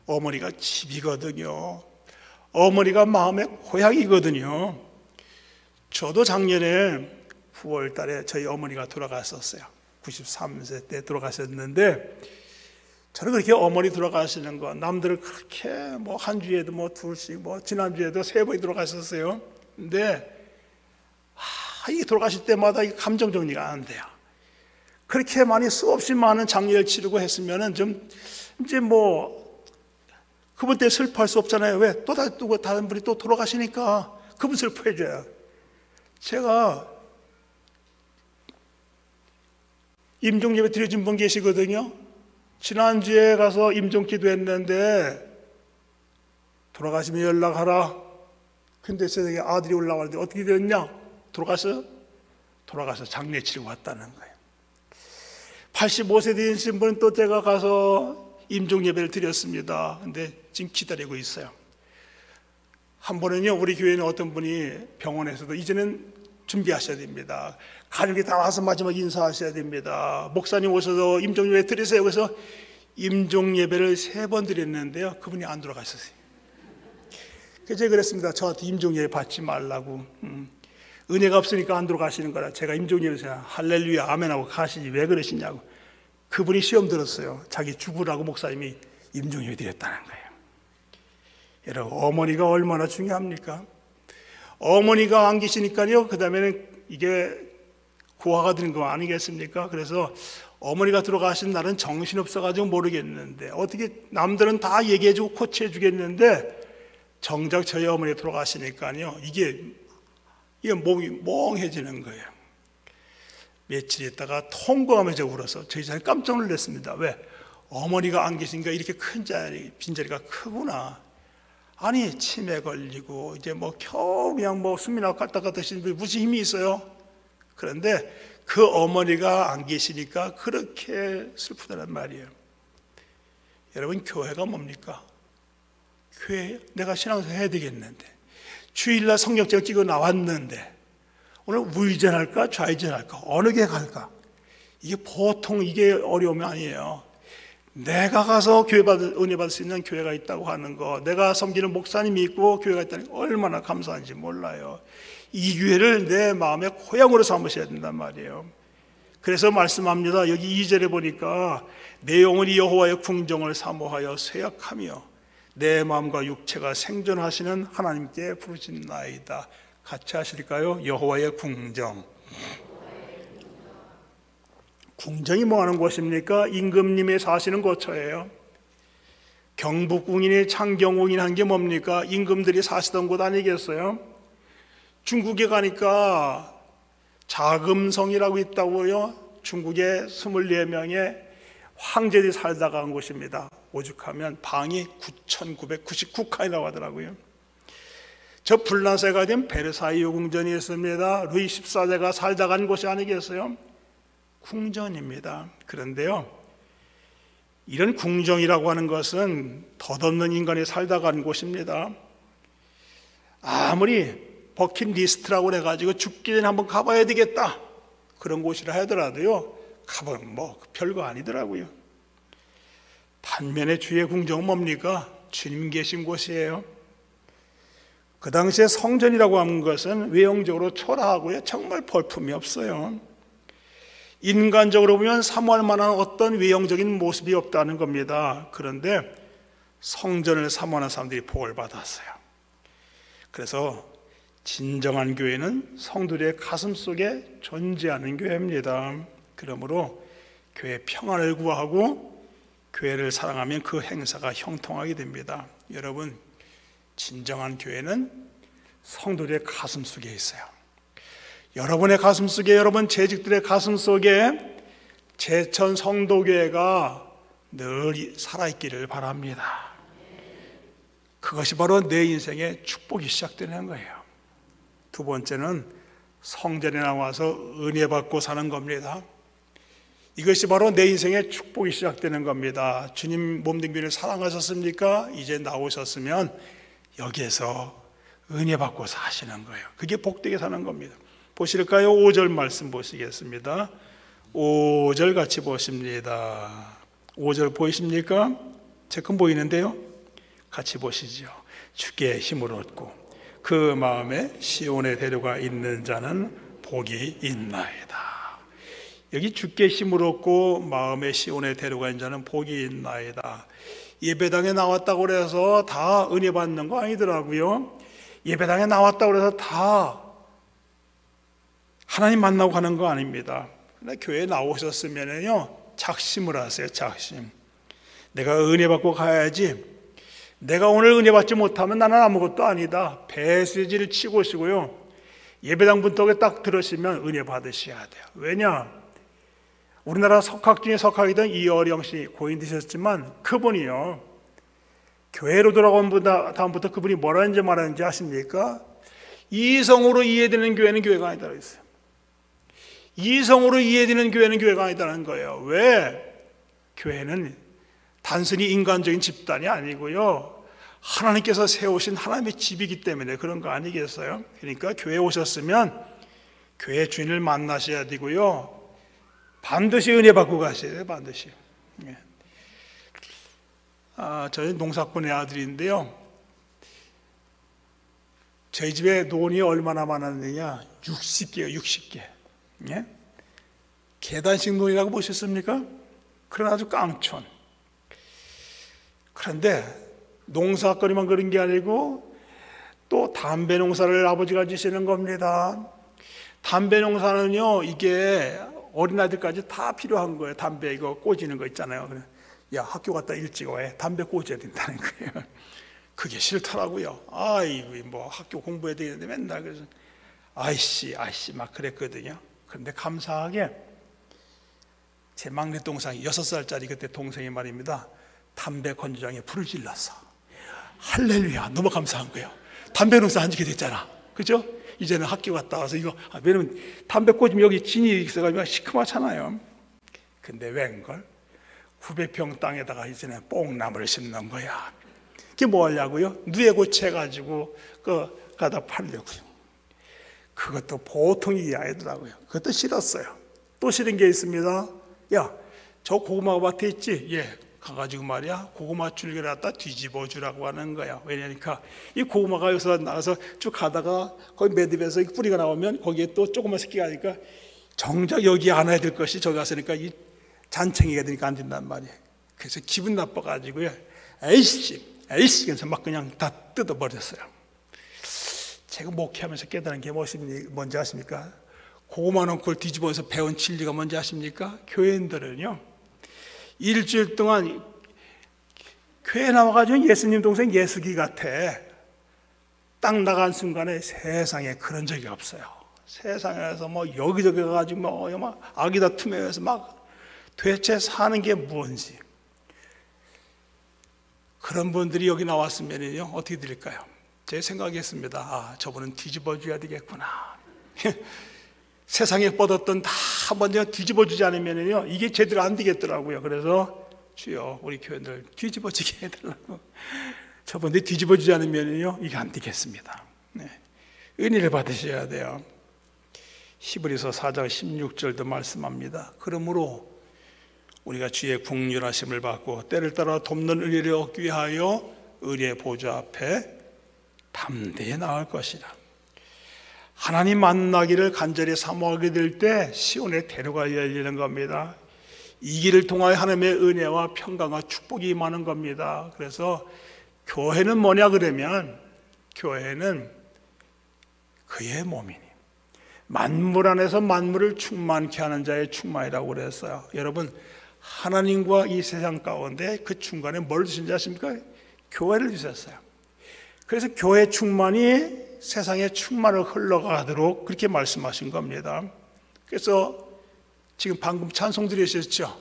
어머니가 집이거든요. 어머니가 마음의 고향이거든요. 저도 작년에 9월 달에 저희 어머니가 돌아갔었어요. 93세 때 돌아가셨는데, 저는 그렇게 어머니 돌아가시는 거, 남들을 그렇게 뭐 한 주에도 뭐 둘씩, 뭐 지난주에도 3번이 돌아가셨어요. 근데 이 돌아가실 때마다 이 감정 정리가 안 돼요. 그렇게 많이 수없이 많은 장례를 치르고 했으면은 좀 이제 뭐 그분 때 슬퍼할 수 없잖아요. 왜? 또 다른 분이 또 돌아가시니까 그분 슬퍼해줘요. 제가 임종예배 드려진 분 계시거든요. 지난주에 가서 임종 기도했는데 돌아가시면 연락하라. 근데 세상에 아들이 올라가는데 어떻게 됐냐? 돌아가서 장례 치르고 왔다는 거예요. 85세 되신 분은 또 제가 가서 임종 예배를 드렸습니다. 근데 지금 기다리고 있어요. 한 번은요, 우리 교회는 어떤 분이 병원에서도 이제는 준비하셔야 됩니다. 가족이 다 와서 마지막 인사하셔야 됩니다. 목사님 오셔서 임종 예배 드리세요. 그래서 임종 예배를 3번 드렸는데요, 그분이 안 돌아가셨어요. 그래서 제가 그랬습니다. 저한테 임종 예배 받지 말라고. 은혜가 없으니까 안 돌아가시는 거라. 제가 임종 예배에서 할렐루야 아멘하고 가시지 왜 그러시냐고. 그분이 시험 들었어요. 자기 죽으라고 목사님이 임종 예배 드렸다는 거예요. 여러분, 어머니가 얼마나 중요합니까? 어머니가 안 계시니까요, 그 다음에는 이게 고아가 되는 거 아니겠습니까? 그래서 어머니가 들어가신 날은 정신없어가지고 모르겠는데, 어떻게 남들은 다 얘기해주고 코치해주겠는데 정작 저희 어머니가 돌아가시니까요, 이게 몸이 멍해지는 거예요. 며칠 있다가 통곡하면서 울어서 저희 자녀 깜짝 놀랐습니다. 왜? 어머니가 안 계시니까 이렇게 큰 자리, 빈자리가 크구나. 아니, 치매 걸리고 이제 뭐 겨우 그냥 뭐 숨이나 갔다 드시는 분이 무슨 힘이 있어요? 그런데 그 어머니가 안 계시니까 그렇게 슬프다는 말이에요. 여러분, 교회가 뭡니까? 교회 내가 신앙생활 해야 되겠는데, 주일날 성경책 찍어 나왔는데 오늘 우회전할까 좌회전할까 어느 게 갈까? 이게 보통 이게 어려움이 아니에요. 내가 가서 은혜 받을 수 있는 교회가 있다고 하는 거, 내가 섬기는 목사님이 있고 교회가 있다는 게 얼마나 감사한지 몰라요. 이 교회를 내 마음의 고향으로 삼으셔야 된단 말이에요. 그래서 말씀합니다. 여기 2절에 보니까 내 영혼이 여호와의 궁정을 사모하여 쇠약하며 내 마음과 육체가 생존하시는 하나님께 부르짖나이다. 같이 하실까요? 여호와의 궁정. 궁정이 뭐 하는 곳입니까? 임금님이 사시는 거처예요. 경복궁이니 창경궁이니 게 뭡니까? 임금들이 사시던 곳 아니겠어요? 중국에 가니까 자금성이라고 있다고요. 중국에 24명의 황제들이 살다가 간 곳입니다. 오죽하면 방이 9,999칸이라고 하더라고요. 저 불란서에 된 베르사유 궁전이 있습니다. 루이 14세가 살다 간 곳이 아니겠어요? 궁전입니다. 그런데요, 이런 궁정이라고 하는 것은 덧없는 인간이 살다 간 곳입니다. 아무리 버킷리스트라고 해가지고 죽기 전에 한번 가봐야 되겠다 그런 곳이라 하더라도요, 가보면 뭐 별거 아니더라고요. 반면에 주의 궁정은 뭡니까? 주님 계신 곳이에요. 그 당시에 성전이라고 하는 것은 외형적으로 초라하고요, 정말 볼품이 없어요. 인간적으로 보면 사모할 만한 어떤 외형적인 모습이 없다는 겁니다. 그런데 성전을 사모하는 사람들이 복을 받았어요. 그래서 진정한 교회는 성도들의 가슴 속에 존재하는 교회입니다. 그러므로 교회 평안을 구하고 교회를 사랑하면 그 행사가 형통하게 됩니다. 여러분, 진정한 교회는 성도들의 가슴 속에 있어요. 여러분의 가슴 속에, 여러분 재직들의 가슴 속에 제천 성도교회가 늘 살아있기를 바랍니다. 그것이 바로 내 인생의 축복이 시작되는 거예요. 두 번째는 성전에 나와서 은혜 받고 사는 겁니다. 이것이 바로 내 인생의 축복이 시작되는 겁니다. 주님 몸된 교회를 사랑하셨습니까? 이제 나오셨으면 여기에서 은혜 받고 사시는 거예요. 그게 복되게 사는 겁니다. 보실까요? 5절 말씀 보시겠습니다. 5절 같이 보십니다. 5절 보이십니까? 제 건 보이는데요. 같이 보시죠. 주께 힘을 얻고 그 마음에 시온에 데려가 있는 자는 복이 있나이다. 여기 주께 힘을 얻고 마음에 시온에 데려가 있는 자는 복이 있나이다. 예배당에 나왔다고 해서 다 은혜 받는 거 아니더라고요. 예배당에 나왔다고 해서 다 하나님 만나고 가는 거 아닙니다. 교회에 나오셨으면요 작심을 하세요. 작심. 내가 은혜 받고 가야지. 내가 오늘 은혜 받지 못하면 나는 아무것도 아니다. 배수지를 치고시고요. 예배당 분석에 딱 들으시면 은혜 받으셔야 돼요. 왜냐? 우리나라 석학 중에 석학이던 이어령 씨 고인 되셨지만 그분이요. 교회로 돌아온 다음부터 그분이 뭐라는지 말하는지 아십니까? 이성으로 이해되는 교회는 교회가 아니다 그랬어요. 이성으로 이해되는 교회는 교회가 아니다는 거예요. 왜? 교회는 단순히 인간적인 집단이 아니고요. 하나님께서 세우신 하나님의 집이기 때문에 그런 거 아니겠어요? 그러니까 교회에 오셨으면 교회 주인을 만나셔야 되고요. 반드시 은혜 받고 가셔야 돼요. 반드시. 저희 농사꾼의 아들인데요. 저희 집에 논이 얼마나 많았느냐? 60개요. 60개. 예? 계단식 논이라고 보셨습니까? 그런 아주 깡촌. 그런데 농사거리만 그런 게 아니고 또 담배 농사를 아버지가 지시는 겁니다. 담배 농사는요, 이게 어린아이들까지 다 필요한 거예요. 담배 이거 꽂이는 거 있잖아요. 야, 학교 갔다 일찍 와야 담배 꽂아야 된다는 거예요. 그게 싫더라고요. 아이고, 뭐 학교 공부해야 되는데 맨날 그래서 아이씨 막 그랬거든요. 그런데 감사하게 제 막내 동생이 6살짜리 그때 동생이 말입니다. 담배 건조장에 불을 질렀어. 할렐루야, 너무 감사한 거예요. 담배 농사 안 지게 됐잖아. 그죠? 이제는 학교 갔다 와서 이거, 왜냐면 담배 꽂으면 여기 진이 있어가지고 시커멓잖아요. 근데 웬걸? 900평 땅에다가 이제는 뽕나무를 심는 거야. 그게 뭐 하려고요? 누에 고쳐가지고 가다 팔려고요. 그것도 보통 일이 아니더라고요. 그것도 싫었어요. 또 싫은 게 있습니다. 야, 저 고구마 밭에 있지? 예. 가가지고 말이야 고구마 줄기를 갖다 뒤집어 주라고 하는 거야. 왜냐니까 이 고구마가 여기서 나와서 쭉 가다가 거기 매듭에서 뿌리가 나오면 거기에 또 조그만 새끼가 하니까 정작 여기 안아야 될 것이 저기 갔으니까 이 잔챙이가 되니까 안 된단 말이에요. 그래서 기분 나빠가지고요. 에이씨 그래서 막 그냥 다 뜯어버렸어요. 제가 목회하면서 깨달은 게 뭔지 아십니까? 고구마 넣고 그걸 뒤집어서 배운 진리가 뭔지 아십니까? 교인들은요 일주일 동안 교회 나와가지고 예수님 동생 예수기 같아. 딱 나간 순간에 세상에 그런 적이 없어요. 세상에서 뭐 여기저기 가가지고 뭐 아기다 틈에서 막 도대체 사는 게 뭔지. 그런 분들이 여기 나왔으면요 어떻게 될까요? 제 생각이었습니다. 저분은 뒤집어줘야 되겠구나. 세상에 뻗었던 다 먼저 뒤집어주지 않으면요 이게 제대로 안 되겠더라고요. 그래서 주여 우리 교회들 뒤집어지게 해달라고. 저번에 뒤집어주지 않으면요 이게 안 되겠습니다. 네. 은혜를 받으셔야 돼요. 히브리서 4장 16절도 말씀합니다. 그러므로 우리가 주의 긍휼하심을 받고 때를 따라 돕는 은혜를 얻기 위하여 의의 보좌 앞에 담대히 나갈 것이라. 하나님 만나기를 간절히 사모하게 될 때 시온에 데려가 열리는 겁니다. 이 길을 통하여 하나님의 은혜와 평강과 축복이 임하는 겁니다. 그래서 교회는 뭐냐 그러면 교회는 그의 몸이니 만물 안에서 만물을 충만케 하는 자의 충만이라고 그랬어요. 여러분 하나님과 이 세상 가운데 그 중간에 뭘 주신지 아십니까? 교회를 주셨어요. 그래서 교회 충만이 세상에 충만을 흘러가도록 그렇게 말씀하신 겁니다. 그래서 지금 방금 찬송 드리셨죠?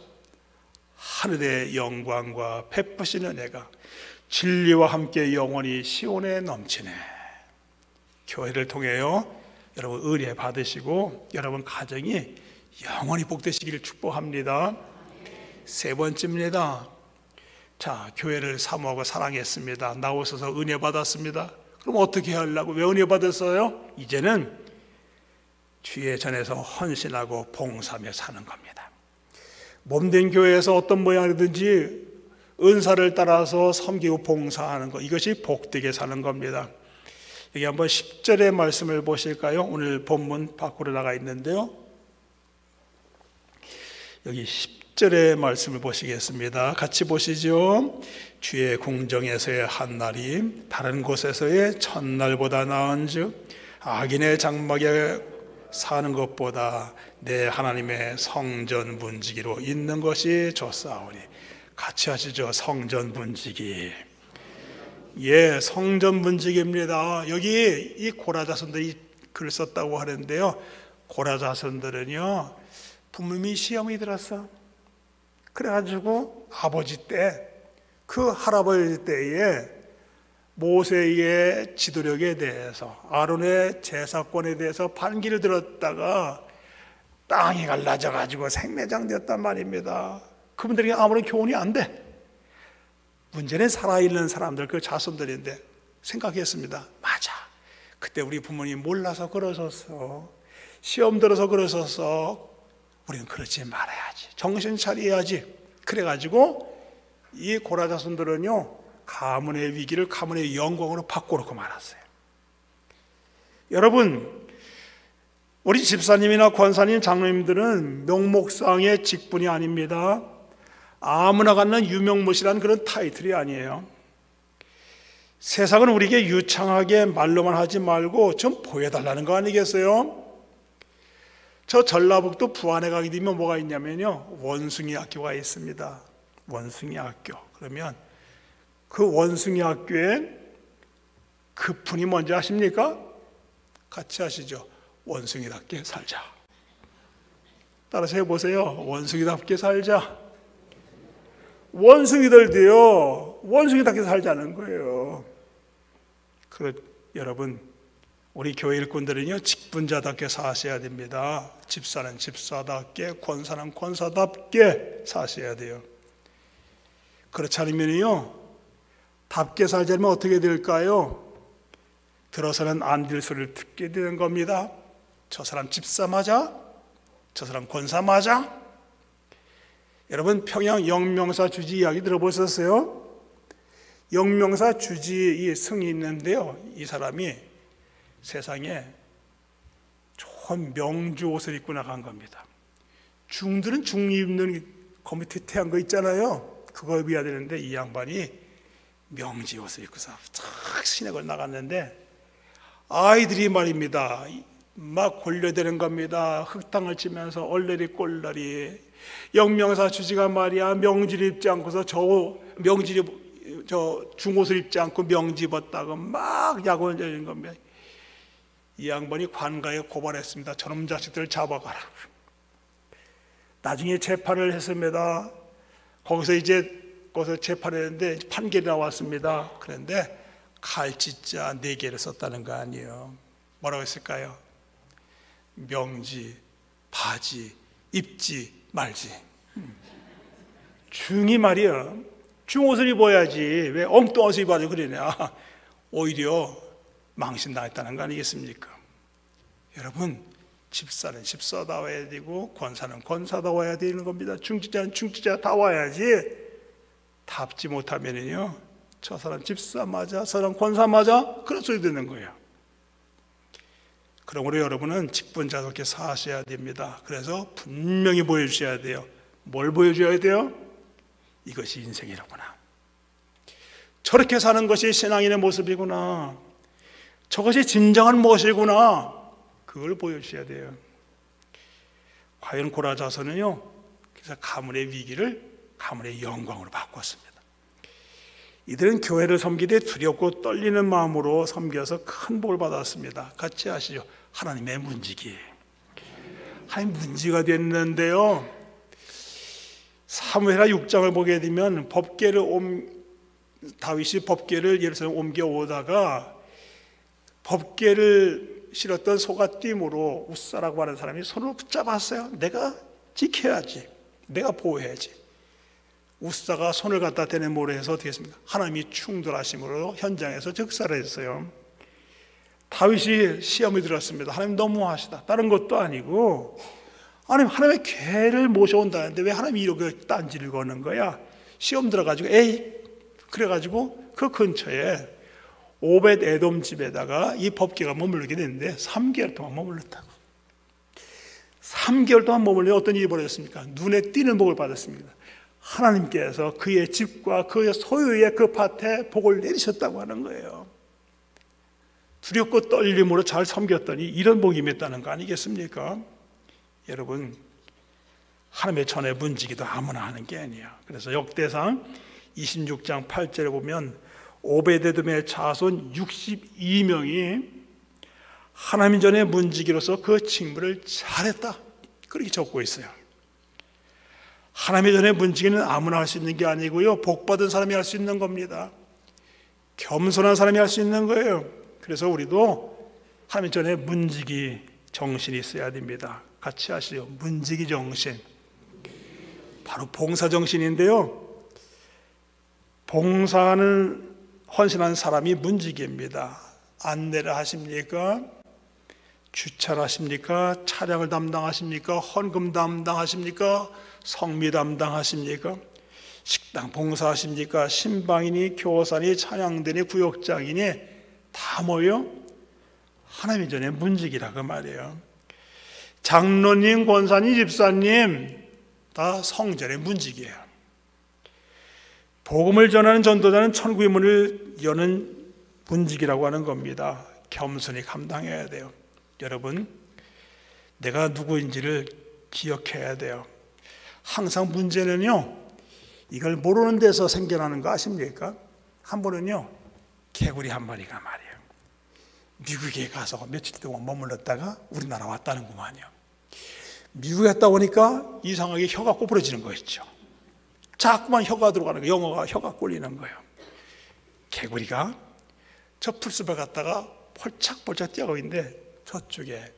하늘의 영광과 베푸신 은혜가 진리와 함께 영원히 시온에 넘치네. 교회를 통해요 여러분 은혜 받으시고 여러분 가정이 영원히 복되시기를 축복합니다. 세 번째입니다. 자, 교회를 사모하고 사랑했습니다. 나오셔서 은혜 받았습니다. 그럼 어떻게 하려고? 왜 은혜 받았어요? 이제는 주의 전에서 헌신하고 봉사하며 사는 겁니다. 몸된 교회에서 어떤 모양이든지 은사를 따라서 섬기고 봉사하는 것, 이것이 복되게 사는 겁니다. 여기 한번 10절의 말씀을 보실까요? 오늘 본문 밖으로 나가 있는데요, 여기 10절의 말씀을 보시겠습니다. 같이 보시죠. 주의 궁정에서의 한날이 다른 곳에서의 첫날보다 나은즉 악인의 장막에 사는 것보다 내 하나님의 성전 문지기로 있는 것이 좋사오니. 같이 하시죠. 성전 문지기. 예, 성전 문지기입니다. 여기 이 고라 자손들이 글을 썼다고 하는데요, 고라 자손들은요, 부모님이 시험이 들었어. 그래가지고 아버지 때, 그 할아버지 때에 모세의 지도력에 대해서, 아론의 제사권에 대해서 반기를 들었다가 땅이 갈라져가지고 생매장되었단 말입니다. 그분들에게 아무런 교훈이 안 돼. 문제는 살아있는 사람들, 그 자손들인데 생각했습니다. 맞아, 그때 우리 부모님 몰라서 그러셨어. 시험 들어서 그러셨어. 우리는 그러지 말아야지. 정신 차려야지. 그래가지고 이 고라 자손들은요, 가문의 위기를 가문의 영광으로 바꿔놓고 말았어요. 여러분, 우리 집사님이나 권사님, 장로님들은 명목상의 직분이 아닙니다. 아무나 갖는 유명무실한 그런 타이틀이 아니에요. 세상은 우리에게 유창하게 말로만 하지 말고 좀 보여달라는 거 아니겠어요? 저 전라북도 부안에 가게 되면 뭐가 있냐면요, 원숭이 학교가 있습니다. 원숭이 학교. 그러면 그 원숭이 학교에 그 분이 뭔지 아십니까? 같이 하시죠. 원숭이답게 살자. 따라서 해보세요. 원숭이답게 살자. 원숭이들도요, 원숭이답게 살자는 거예요. 여러분, 우리 교회 일꾼들은요, 직분자답게 사셔야 됩니다. 집사는 집사답게, 권사는 권사답게 사셔야 돼요. 그렇지 않으면요, 답게 살지 않으면 어떻게 될까요? 들어서는 안 될 소리를 듣게 되는 겁니다. 저 사람 집사 맞아? 저 사람 권사 맞아? 여러분, 평양 영명사 주지 이야기 들어보셨어요? 영명사 주지 이 승이 있는데요, 이 사람이 세상에 좋은 명주 옷을 입고 나간 겁니다. 중들은 중 입는 거미 태태한 거 있잖아요, 그거 입어야 되는데 이 양반이 명지 옷을 입고서 탁 시내걸 나갔는데 아이들이 말입니다, 막 골려대는 겁니다. 흙탕을 치면서 얼레리 꼴레리. 영명사 주지가 말이야, 명지를 입지 않고서 저 중옷을 입지 않고 명지 입었다고 막 야구를 내는 겁니다. 이 양반이 관가에 고발했습니다. 저놈 자식들을 잡아가라. 나중에 재판을 했습니다. 거기서 재판을 했는데 판결이 나왔습니다. 그런데 칼짓자 4개를 썼다는 거 아니에요. 뭐라고 했을까요? 명지, 바지, 입지 말지. 중이 말이야, 중옷을 입어야지 왜 엉뚱어서 입어야 그러냐. 오히려 망신당했다는 거 아니겠습니까? 여러분, 집사는 집사다워야 되고 권사는 권사다워야 되는 겁니다. 중지자는 중지자다워야지. 답지 못하면요, 저 사람 집사 맞아, 저 사람 권사 맞아, 그런 소리 듣는 거예요. 그러므로 여러분은 직분자답게 사셔야 됩니다. 그래서 분명히 보여주셔야 돼요. 뭘 보여줘야 돼요? 이것이 인생이라구나. 저렇게 사는 것이 신앙인의 모습이구나. 저것이 진정한 무엇이구나. 그걸 보여주셔야 돼요. 과연 고라 자손은요, 그래서 가문의 위기를 가문의 영광으로 바꿨습니다. 이들은 교회를 섬기되 두렵고 떨리는 마음으로 섬겨서 큰 복을 받았습니다. 같이 하시죠. 하나님의 문지기. 하나님 문지가 됐는데요, 사무엘하 6장을 보게 되면 다윗이 법궤를 예루살렘 옮겨오다가 법궤를 실었던 소가띠으로 웃사라고 하는 사람이 손을 붙잡았어요. 내가 지켜야지, 내가 보호해야지. 웃사가 손을 갖다 대내모래 해서 어떻게 했습니까? 하나님이 충돌하심으로 현장에서 즉사했어요. 다윗이 시험이 들었습니다. 하나님 너무하시다. 다른 것도 아니고 하나님의 괴를 모셔온다는데 왜 하나님이 이렇게 딴지를 거는 거야? 시험 들어가지고 그래가지고 그 근처에 오벳 에돔 집에다가 이 법궤가 머물게 됐는데 3개월 동안 머물렀다고. 3개월 동안 머물러 어떤 일이 벌어졌습니까? 눈에 띄는 복을 받았습니다. 하나님께서 그의 집과 그의 소유의 그 밭에 복을 내리셨다고 하는 거예요. 두렵고 떨림으로 잘 섬겼더니 이런 복이 임했다는 거 아니겠습니까? 여러분, 하나님의 전에 문지기도 아무나 하는 게 아니야. 그래서 역대상 26장 8절에 보면 오베데돔의 자손 62명이 하나님 전에 문지기로서 그 직무를 잘했다, 그렇게 적고 있어요. 하나님의 전에 문지기는 아무나 할 수 있는 게 아니고요, 복받은 사람이 할 수 있는 겁니다. 겸손한 사람이 할 수 있는 거예요. 그래서 우리도 하나님 전에 문지기 정신이 있어야 됩니다. 같이 하시죠. 문지기 정신, 바로 봉사 정신인데요, 봉사하는 헌신한 사람이 문지기입니다. 안내를 하십니까? 주차를 하십니까? 차량을 담당하십니까? 헌금 담당하십니까? 성미 담당하십니까? 식당 봉사하십니까? 신방이니 교사니 찬양대니 구역장이니 다 뭐요? 하나님 전에 문지기라고 말이에요. 장로님, 권사님, 집사님 다 성전의 문지기예요. 복음을 전하는 전도자는 천국의 문을 여는 문지기라고 하는 겁니다. 겸손히 감당해야 돼요. 여러분, 내가 누구인지를 기억해야 돼요. 항상 문제는요, 이걸 모르는 데서 생겨나는 거 아십니까? 한 번은요, 개구리 한 마리가 말이에요, 미국에 가서 며칠 동안 머물렀다가 우리나라 왔다는구만요. 미국에 갔다 오니까 이상하게 혀가 꼬부러지는 거 있죠. 자꾸만 혀가 들어가는 거예요. 영어가 혀가 꼴리는 거예요. 개구리가 저 풀숲에 갔다가 펄짝펄짝 뛰어가고 있는데 저쪽에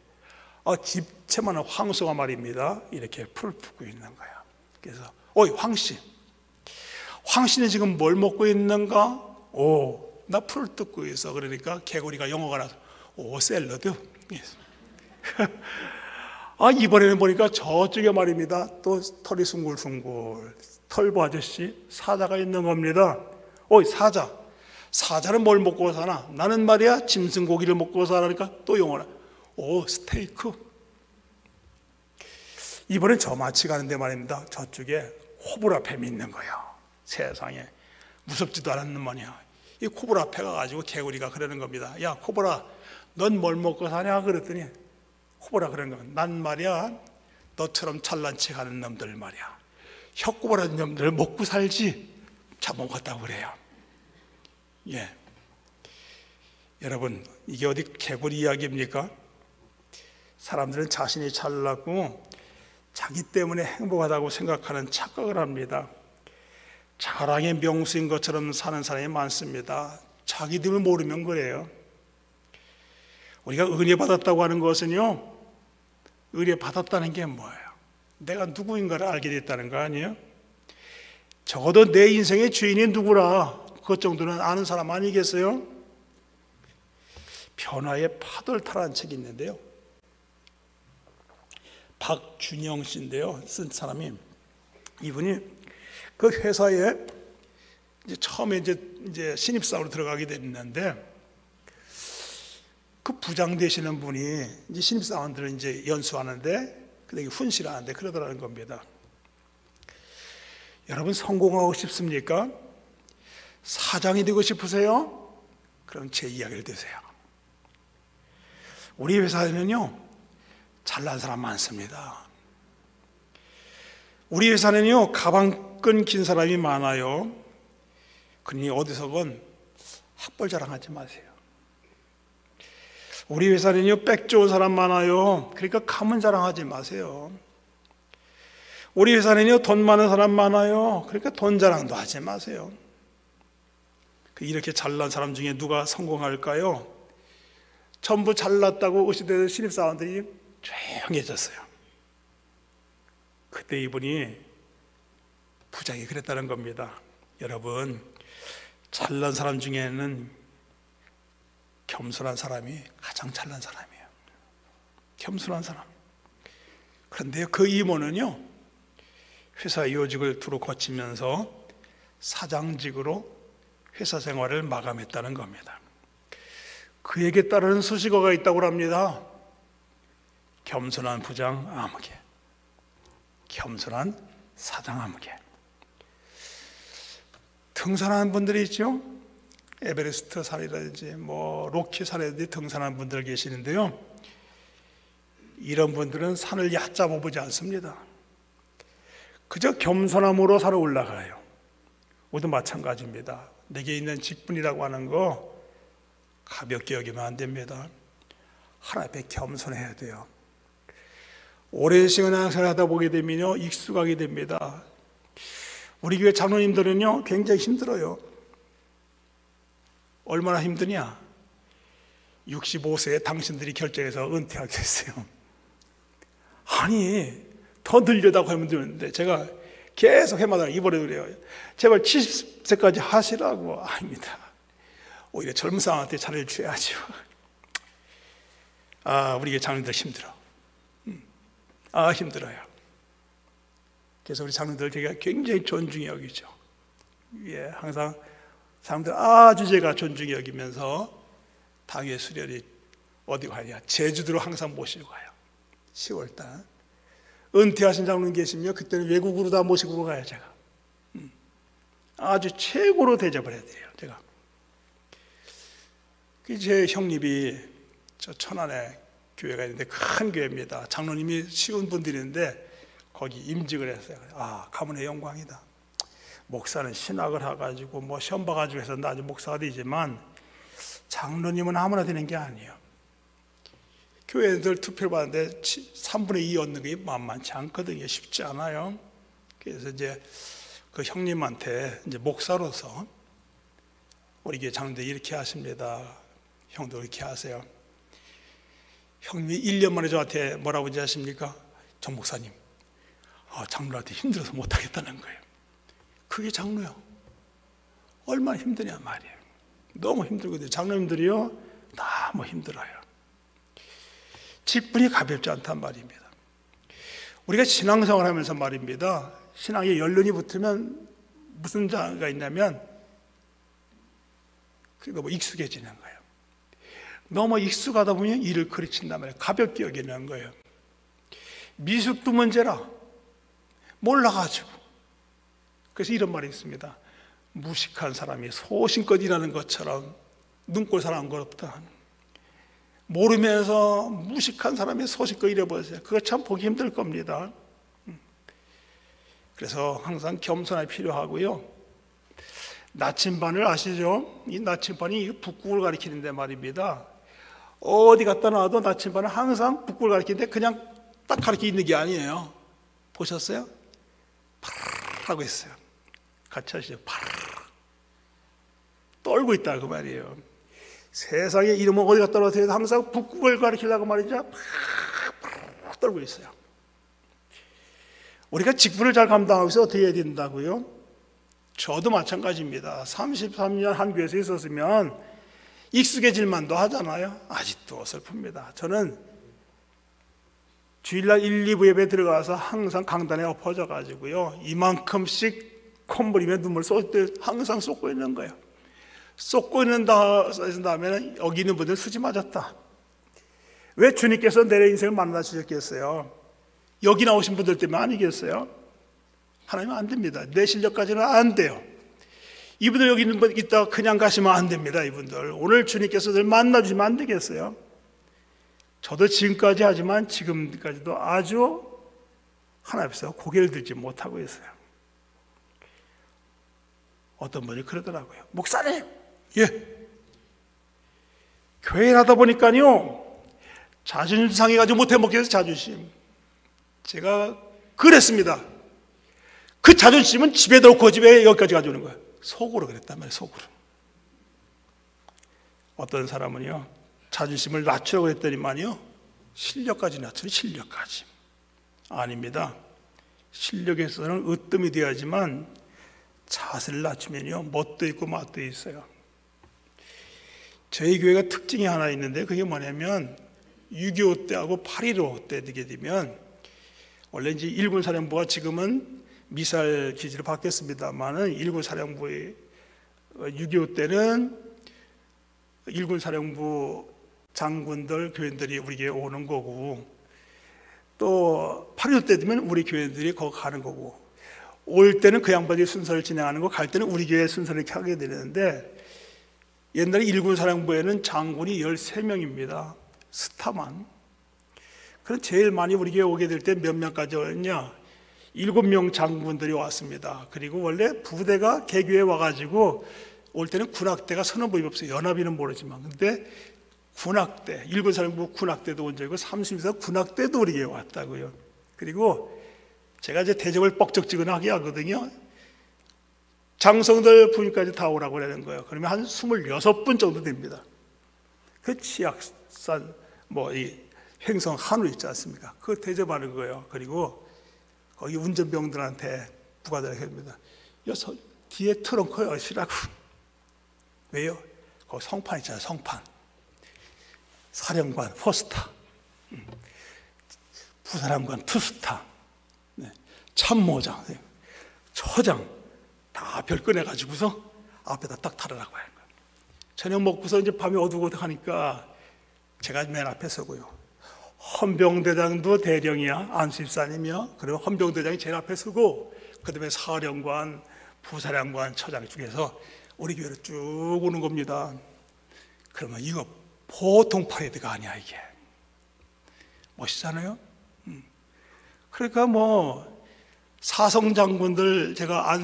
집채만한 황소가 말입니다, 이렇게 풀 푸고 있는 거예요. 그래서 황씨는 지금 뭘 먹고 있는가? 나 풀 뜯고 있어. 그러니까 개구리가 영어가 나서 샐러드. 이번에는 보니까 저쪽에 말입니다, 또 털이 숭글숭글 털보 아저씨 사자가 있는 겁니다. 사자는 뭘 먹고 사나? 나는 말이야 짐승 고기를 먹고 살아니까 또 영어라. 스테이크. 이번엔 저 마치 가는데 말입니다, 저쪽에 코브라뱀이 있는 거예요. 세상에 무섭지도 않았는 말이야. 이 코브라패 가가지고 개구리가 그러는 겁니다. 야 코브라, 넌 뭘 먹고 사냐? 그랬더니 코브라 그러는 거야. 난 말이야 너처럼 잘난 체 하는 놈들 말이야, 혀꼬부라진 놈들 먹고 살지 잡아먹었다고 그래요. 여러분, 이게 어디 개구리 이야기입니까? 사람들은 자신이 잘나고 자기 때문에 행복하다고 생각하는 착각을 합니다. 자랑의 명수인 것처럼 사는 사람이 많습니다. 자기들을 모르면 그래요. 우리가 은혜 받았다고 하는 것은요, 은혜 받았다는 게 뭐예요? 내가 누구인가를 알게 됐다는 거 아니에요? 적어도 내 인생의 주인이 누구라 그것 정도는 아는 사람 아니겠어요? 변화의 파도를 타라는 책이 있는데요, 박준영 씨인데요, 쓴 사람이, 이분이 그 회사에 처음에 이제 신입사원으로 들어가게 됐는데, 그 부장 되시는 분이 이제 신입사원들을 이제 연수하는데 되게 훈시하는데 그러더라는 겁니다. 여러분, 성공하고 싶습니까? 사장이 되고 싶으세요? 그럼 제 이야기를 들으세요. 우리 회사에는요, 잘난 사람 많습니다. 우리 회사는요, 가방끈 긴 사람이 많아요. 그러니 어디서건 학벌 자랑하지 마세요. 우리 회사는요, 백 좋은 사람 많아요. 그러니까 가문 자랑하지 마세요. 우리 회사는요, 돈 많은 사람 많아요. 그러니까 돈 자랑도 하지 마세요. 이렇게 잘난 사람 중에 누가 성공할까요? 전부 잘났다고 의심되는 신입사원들이 조용해졌어요. 그때 이분이 부장이 그랬다는 겁니다. 여러분, 잘난 사람 중에는 겸손한 사람이 가장 잘난 사람이에요. 겸손한 사람. 그런데 그 이모는요, 회사 요직을 두루 거치면서 사장직으로 회사 생활을 마감했다는 겁니다. 그에게 따르는 수식어가 있다고 합니다. 겸손한 부장 아무개, 겸손한 사장 아무개. 등산하는 분들이 있죠. 에베레스트 산이라든지 로키 산이라든지 등산하는 분들 계시는데요, 이런 분들은 산을 얕잡아 보지 않습니다. 그저 겸손함으로 산에 올라가요. 모두 마찬가지입니다. 내게 있는 직분이라고 하는 거 가볍게 여기면 안 됩니다. 하나님 앞에 겸손해야 돼요. 오랜 시간 생활하다 보게 되면요, 익숙하게 됩니다. 우리 교회 장로님들은요, 굉장히 힘들어요. 얼마나 힘드냐? 65세에 당신들이 결정해서 은퇴하겠어요. 아니, 더 늘려다고 하면 되는데 제가 계속 해마다 이번에 그래요. 제발 70세까지 하시라고. 아닙니다. 오히려 젊은 사람한테 자리를 줘야죠. 우리 교회 장로님들 힘들어. 힘들어요. 그래서 우리 장로님들 제가 굉장히 존중히 여기죠. 예, 항상 사람들 아주 제가 존중히 여기면서 당회 수련이 어디 가냐? 제주도로 항상 모시고 가요. 10월달. 은퇴하신 장로님 계시면 그때는 외국으로 다 모시고 가요, 제가. 아주 최고로 대접을 해드려요, 제가. 제 형님이 저 천안에 교회가 있는데 큰 교회입니다. 장로님이 쉬운 분들인데 거기 임직을 했어요. 가문의 영광이다. 목사는 신학을 해가지고 시험 봐가지고 해서 나중에 목사가 되지만 장로님은 아무나 되는 게 아니에요. 교회들 투표를 받는데 3분의 2 얻는 게 만만치 않거든요. 쉽지 않아요. 그래서 이제 그 형님한테 이제 목사로서 우리 교회 장로들 이렇게 하십니다. 형도 이렇게 하세요. 형님이 1년 만에 저한테 뭐라고 하지 아십니까? 정 목사님, 장로한테 힘들어서 못하겠다는 거예요. 그게 장로요. 얼마나 힘드냐 말이에요. 너무 힘들거든요. 장로님들이요, 너무 힘들어요. 직분이 가볍지 않단 말입니다. 우리가 신앙생활 하면서 말입니다, 신앙에 연륜이 붙으면 무슨 자가 있냐면 너무 익숙해지는 거예요. 너무 익숙하다 보면 일을 그르친단 말이에요. 가볍게 여기는 거예요. 미숙도 문제라 몰라가지고. 그래서 이런 말이 있습니다. 무식한 사람이 소신껏 일하는 것처럼 눈꼴 사람 것 없다. 모르면서 무식한 사람이 소신껏 일해보세요. 그거 참 보기 힘들 겁니다. 그래서 항상 겸손함이 필요하고요. 나침반을 아시죠? 이 나침반이 북극을 가리키는데 말입니다. 어디 갖다 놔도 나침반은 항상 북극을 가리키는데 그냥 딱 가리키 있는 게 아니에요. 보셨어요? 파르르 하고 있어요. 같이 하시죠. 파르르 떨고 있다 그 말이에요. 세상에 이름을 어디 갖다 놔도 항상 북극을 가리키려고 말이죠. 파르르 떨고 있어요. 우리가 직분을 잘 감당하기 위해서 어떻게 해야 된다고요? 저도 마찬가지입니다. 33년 한 교회에서 있었으면 익숙해질 만도 하잖아요. 아직도 슬픕니다. 저는 주일날 1, 2부 예배 들어가서 항상 강단에 엎어져 가지고요, 이만큼씩 콧물이며 눈물 쏟을 때 항상 쏟고 있는 거예요. 쏟고 있는 다음에는 여기 있는 분들 수지 맞았다. 왜 주님께서 내 인생을 만나 주셨겠어요? 여기 나오신 분들 때문에 아니겠어요? 하나님은 안 됩니다. 내 실력까지는 안 돼요. 이분들 여기 있는 분 있다가 그냥 가시면 안 됩니다. 이분들 오늘 주님께서 늘 만나주시면 안 되겠어요? 저도 지금까지 하지만 지금까지도 아주 하나님 앞에서 고개를 들지 못하고 있어요. 어떤 분이 그러더라고요. 목사님, 교회를 하다 보니까요, 자존심 상해가지고 못해 먹겠어요. 자존심. 제가 그랬습니다. 그 자존심은 집에 놓고 집에 여기까지 가져오는 거예요. 속으로 그랬단 말이에요. 속으로. 어떤 사람은요, 자존심을 낮추라고 했더니만요, 실력까지 낮춰요. 실력까지. 아닙니다. 실력에서는 으뜸이 되어야지만 자세를 낮추면요, 멋도 있고 맛도 있어요. 저희 교회가 특징이 하나 있는데, 그게 뭐냐면 6.25 때하고 8.15 때 되게 되면, 원래 이제 일군 사령부가 지금은 미사일 기지로 바뀌었습니다만은, 일군 사령부의 6.25 때는 일군 사령부 장군들, 교인들이 우리 교회에 오는 거고, 또 8.15 때 되면 우리 교인들이 거기 가는 거고, 올 때는 그 양반이 순서를 진행하는 거, 갈 때는 우리 교회 순서를 이렇게 하게 되는데, 옛날에 일군 사령부에는 장군이 13명입니다. 스타만. 그럼 제일 많이 우리 교회 오게 될 때 몇 명까지 왔냐? 7명 장군들이 왔습니다. 그리고 원래 부대가 개교에 와가지고 올 때는 군악대가 서너 번 없어요. 연합이는 모르지만. 근데 군악대, 일군 사령부 군악대도 온 적이고 30에서 군악대도 우리 교회 왔다고요. 그리고 제가 이제 대접을 뻑적지근하게 하거든요. 장성들 분까지 다 오라고 그러는 거예요. 그러면 한 26분 정도 됩니다. 그 치악산, 이 횡성 한우 있지 않습니까? 그거 대접하는 거예요. 그리고 거기 운전병들한테 부과되게 합니다. 뒤에 트렁크 여시라고. 왜요? 거기 성판 있잖아요. 성판. 사령관, 포스타. 부사령관, 투스타. 참모장, 처장. 다 별 꺼내가지고서 앞에다 딱 타라라고 하는 거예요. 저녁 먹고서 이제 밤이 어둑어둑하니까 제가 맨 앞에 서고요. 헌병대장도 대령이야, 안수입사님이요. 그리고 헌병대장이 제일 앞에 서고, 그 다음에 사령관, 부사령관, 처장 중에서 우리 교회로 쭉 오는 겁니다. 그러면 이거 보통 파레이드가 아니야, 이게. 멋있잖아요? 그러니까 사성장군들 제가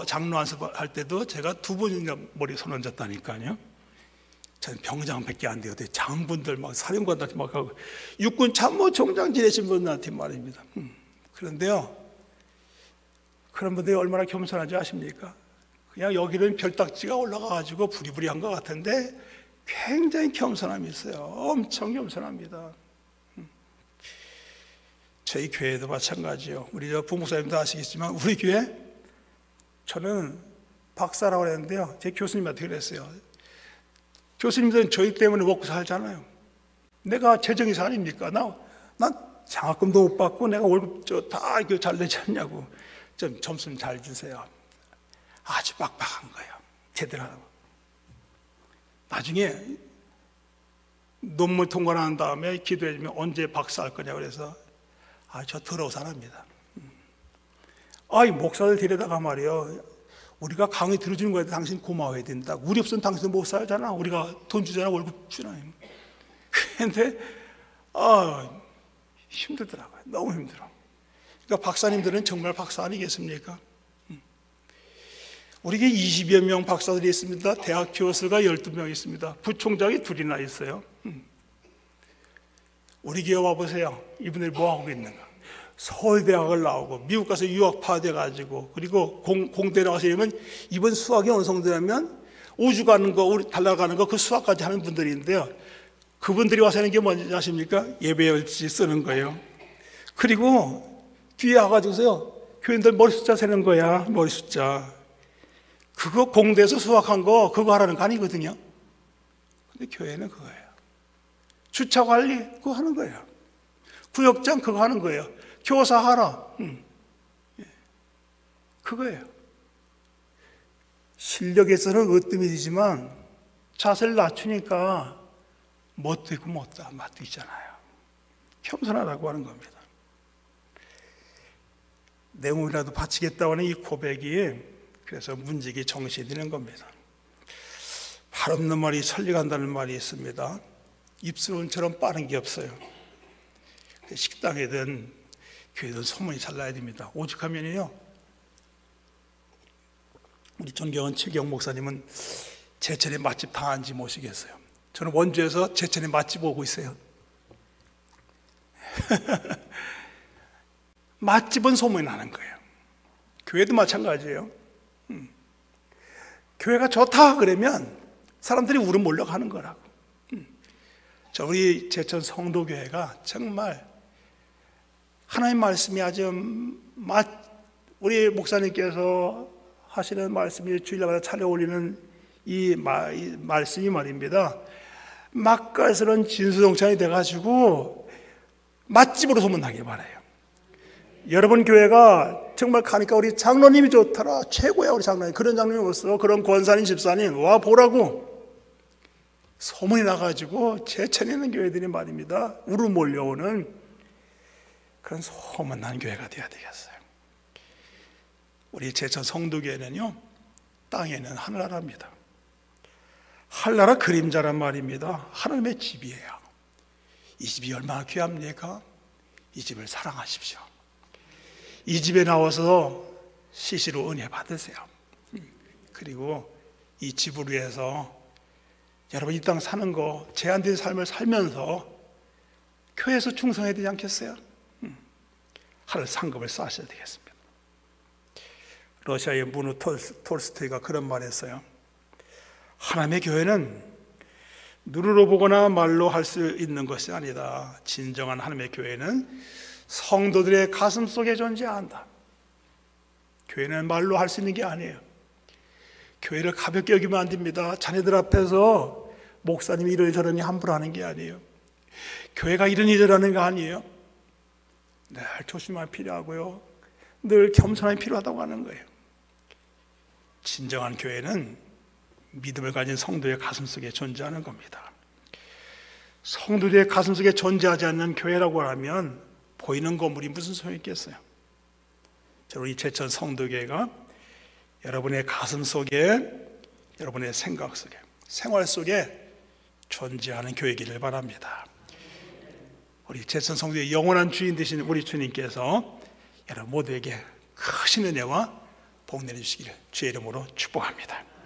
장로 안수할 때도 제가 2번이나 머리 손 얹었다니까요. 저는 병장밖에 안 돼요. 장군들 사령관한테 하고 육군 참모총장 지내신 분한테 말입니다. 그런데요, 그런 분들이 얼마나 겸손한지 아십니까? 그냥 여기는 별딱지가 올라가가지고 부리부리한 것 같은데 굉장히 겸손함이 있어요. 엄청 겸손합니다. 저희 교회도 마찬가지요. 우리 부목사님도 아시겠지만 우리 교회, 저는 박사라고 그랬는데요, 제 교수님한테 그랬어요. 교수님들은 저희 때문에 먹고 살잖아요. 내가 재정의사 아닙니까? 난 장학금도 못 받고 내가 월급 다 잘 내지 않냐고. 좀 점수 잘 주세요. 아주 빡빡한 거예요. 제대로 하라고. 나중에 논문 통과한 다음에 기도해주면 언제 박사할 거냐고 그래서, 저 더러운 사람입니다. 목사들 데려다가 말이요, 우리가 강의 들어주는 거에 당신 고마워해야 된다. 우리 없으면 당신 못 살잖아. 우리가 돈 주잖아. 월급 주나. 그런데 힘들더라고요. 너무 힘들어. 그러니까 박사님들은 정말 박사 아니겠습니까? 우리 교회 20여 명 박사들이 있습니다. 대학 교수가 12명 있습니다. 부총장이 2이나 있어요. 우리 교회 와보세요. 이분들이 뭐하고 있는가. 서울대학을 나오고 미국 가서 유학 파돼가지고, 그리고 공대 나가서 이러면 이번 수학이 어느 정도냐면 우주 가는 거, 우리 달나가는 거, 그 수학까지 하는 분들인데요, 그분들이 와서 하는 게 뭔지 아십니까? 예배열지 쓰는 거예요. 그리고 뒤에 와가지고서요, 교인들 머리 숫자 세는 거야. 머리 숫자. 그거 공대에서 수학한 거 그거 하라는 거 아니거든요. 근데 교회는 그거예요. 주차 관리 그거 하는 거예요. 구역장 그거 하는 거예요. 교사하라. 그거예요. 실력에서는 으뜸이지만 자세를 낮추니까 멋도 있고 맛도 있잖아요. 겸손하다고 하는 겁니다. 내 몸이라도 바치겠다고 하는 이 고백이 그래서 문지기 정신이 되는 겁니다. 발 없는 말이 천리간다는 말이 있습니다. 입술은처럼 빠른 게 없어요. 식당이든 교회든 소문이 잘 나야 됩니다. 오죽하면요, 우리 존경하는 최경 목사님은 제천에 맛집 당한지 모시겠어요. 저는 원주에서 제천에 맛집 오고 있어요. 맛집은 소문이 나는 거예요. 교회도 마찬가지예요. 교회가 좋다 그러면 사람들이 우르 몰려가는 거라고. 우리 제천 성도교회가 정말 하나님 말씀이 아주 우리 목사님께서 하시는 말씀이 주일마다 차려 올리는 이 말씀이 말입니다. 맛깔스러운 진수동찬이 돼가지고 맛집으로 소문나길 바라요. 여러분 교회가 정말 가니까 우리 장로님이 좋더라, 최고야 우리 장로님, 그런 장로님이 없어, 그런 권사님 집사님 와 보라고 소문이 나가지고 제천에 있는 교회들이 말입니다, 우르 몰려오는 그런 소문난 교회가 되어야 되겠어요. 우리 제천 성도교회는요, 땅에는 하늘나라입니다. 하늘나라 그림자란 말입니다. 하늘의 집이에요. 이 집이 얼마나 귀합니까? 이 집을 사랑하십시오. 이 집에 나와서 시시로 은혜 받으세요. 그리고 이 집을 위해서 여러분 이 땅 사는 거 제한된 삶을 살면서 교회에서 충성해야 되지 않겠어요? 하늘 상급을 쌓으셔야 되겠습니다. 러시아의 무누 톨스토이가 그런 말을 했어요. 하나님의 교회는 눈으로 보거나 말로 할 수 있는 것이 아니다. 진정한 하나님의 교회는 성도들의 가슴 속에 존재한다. 교회는 말로 할 수 있는 게 아니에요. 교회를 가볍게 여기면 안 됩니다. 자녀들 앞에서 목사님이 이러니 저러니 함부로 하는 게 아니에요. 교회가 이러니 저러는 거 아니에요. 늘 조심함이 필요하고요, 늘 겸손함이 필요하다고 하는 거예요. 진정한 교회는 믿음을 가진 성도의 가슴 속에 존재하는 겁니다. 성도들의 가슴 속에 존재하지 않는 교회라고 하면 보이는 건물이 무슨 소용이 있겠어요? 우리 제천 성도교회가 여러분의 가슴 속에, 여러분의 생각 속에, 생활 속에 존재하는 교회이기를 바랍니다. 우리 제천 성도의 영원한 주인 되신 우리 주님께서 여러분 모두에게 크신 은혜와 복 내려주시기를 주의 이름으로 축복합니다.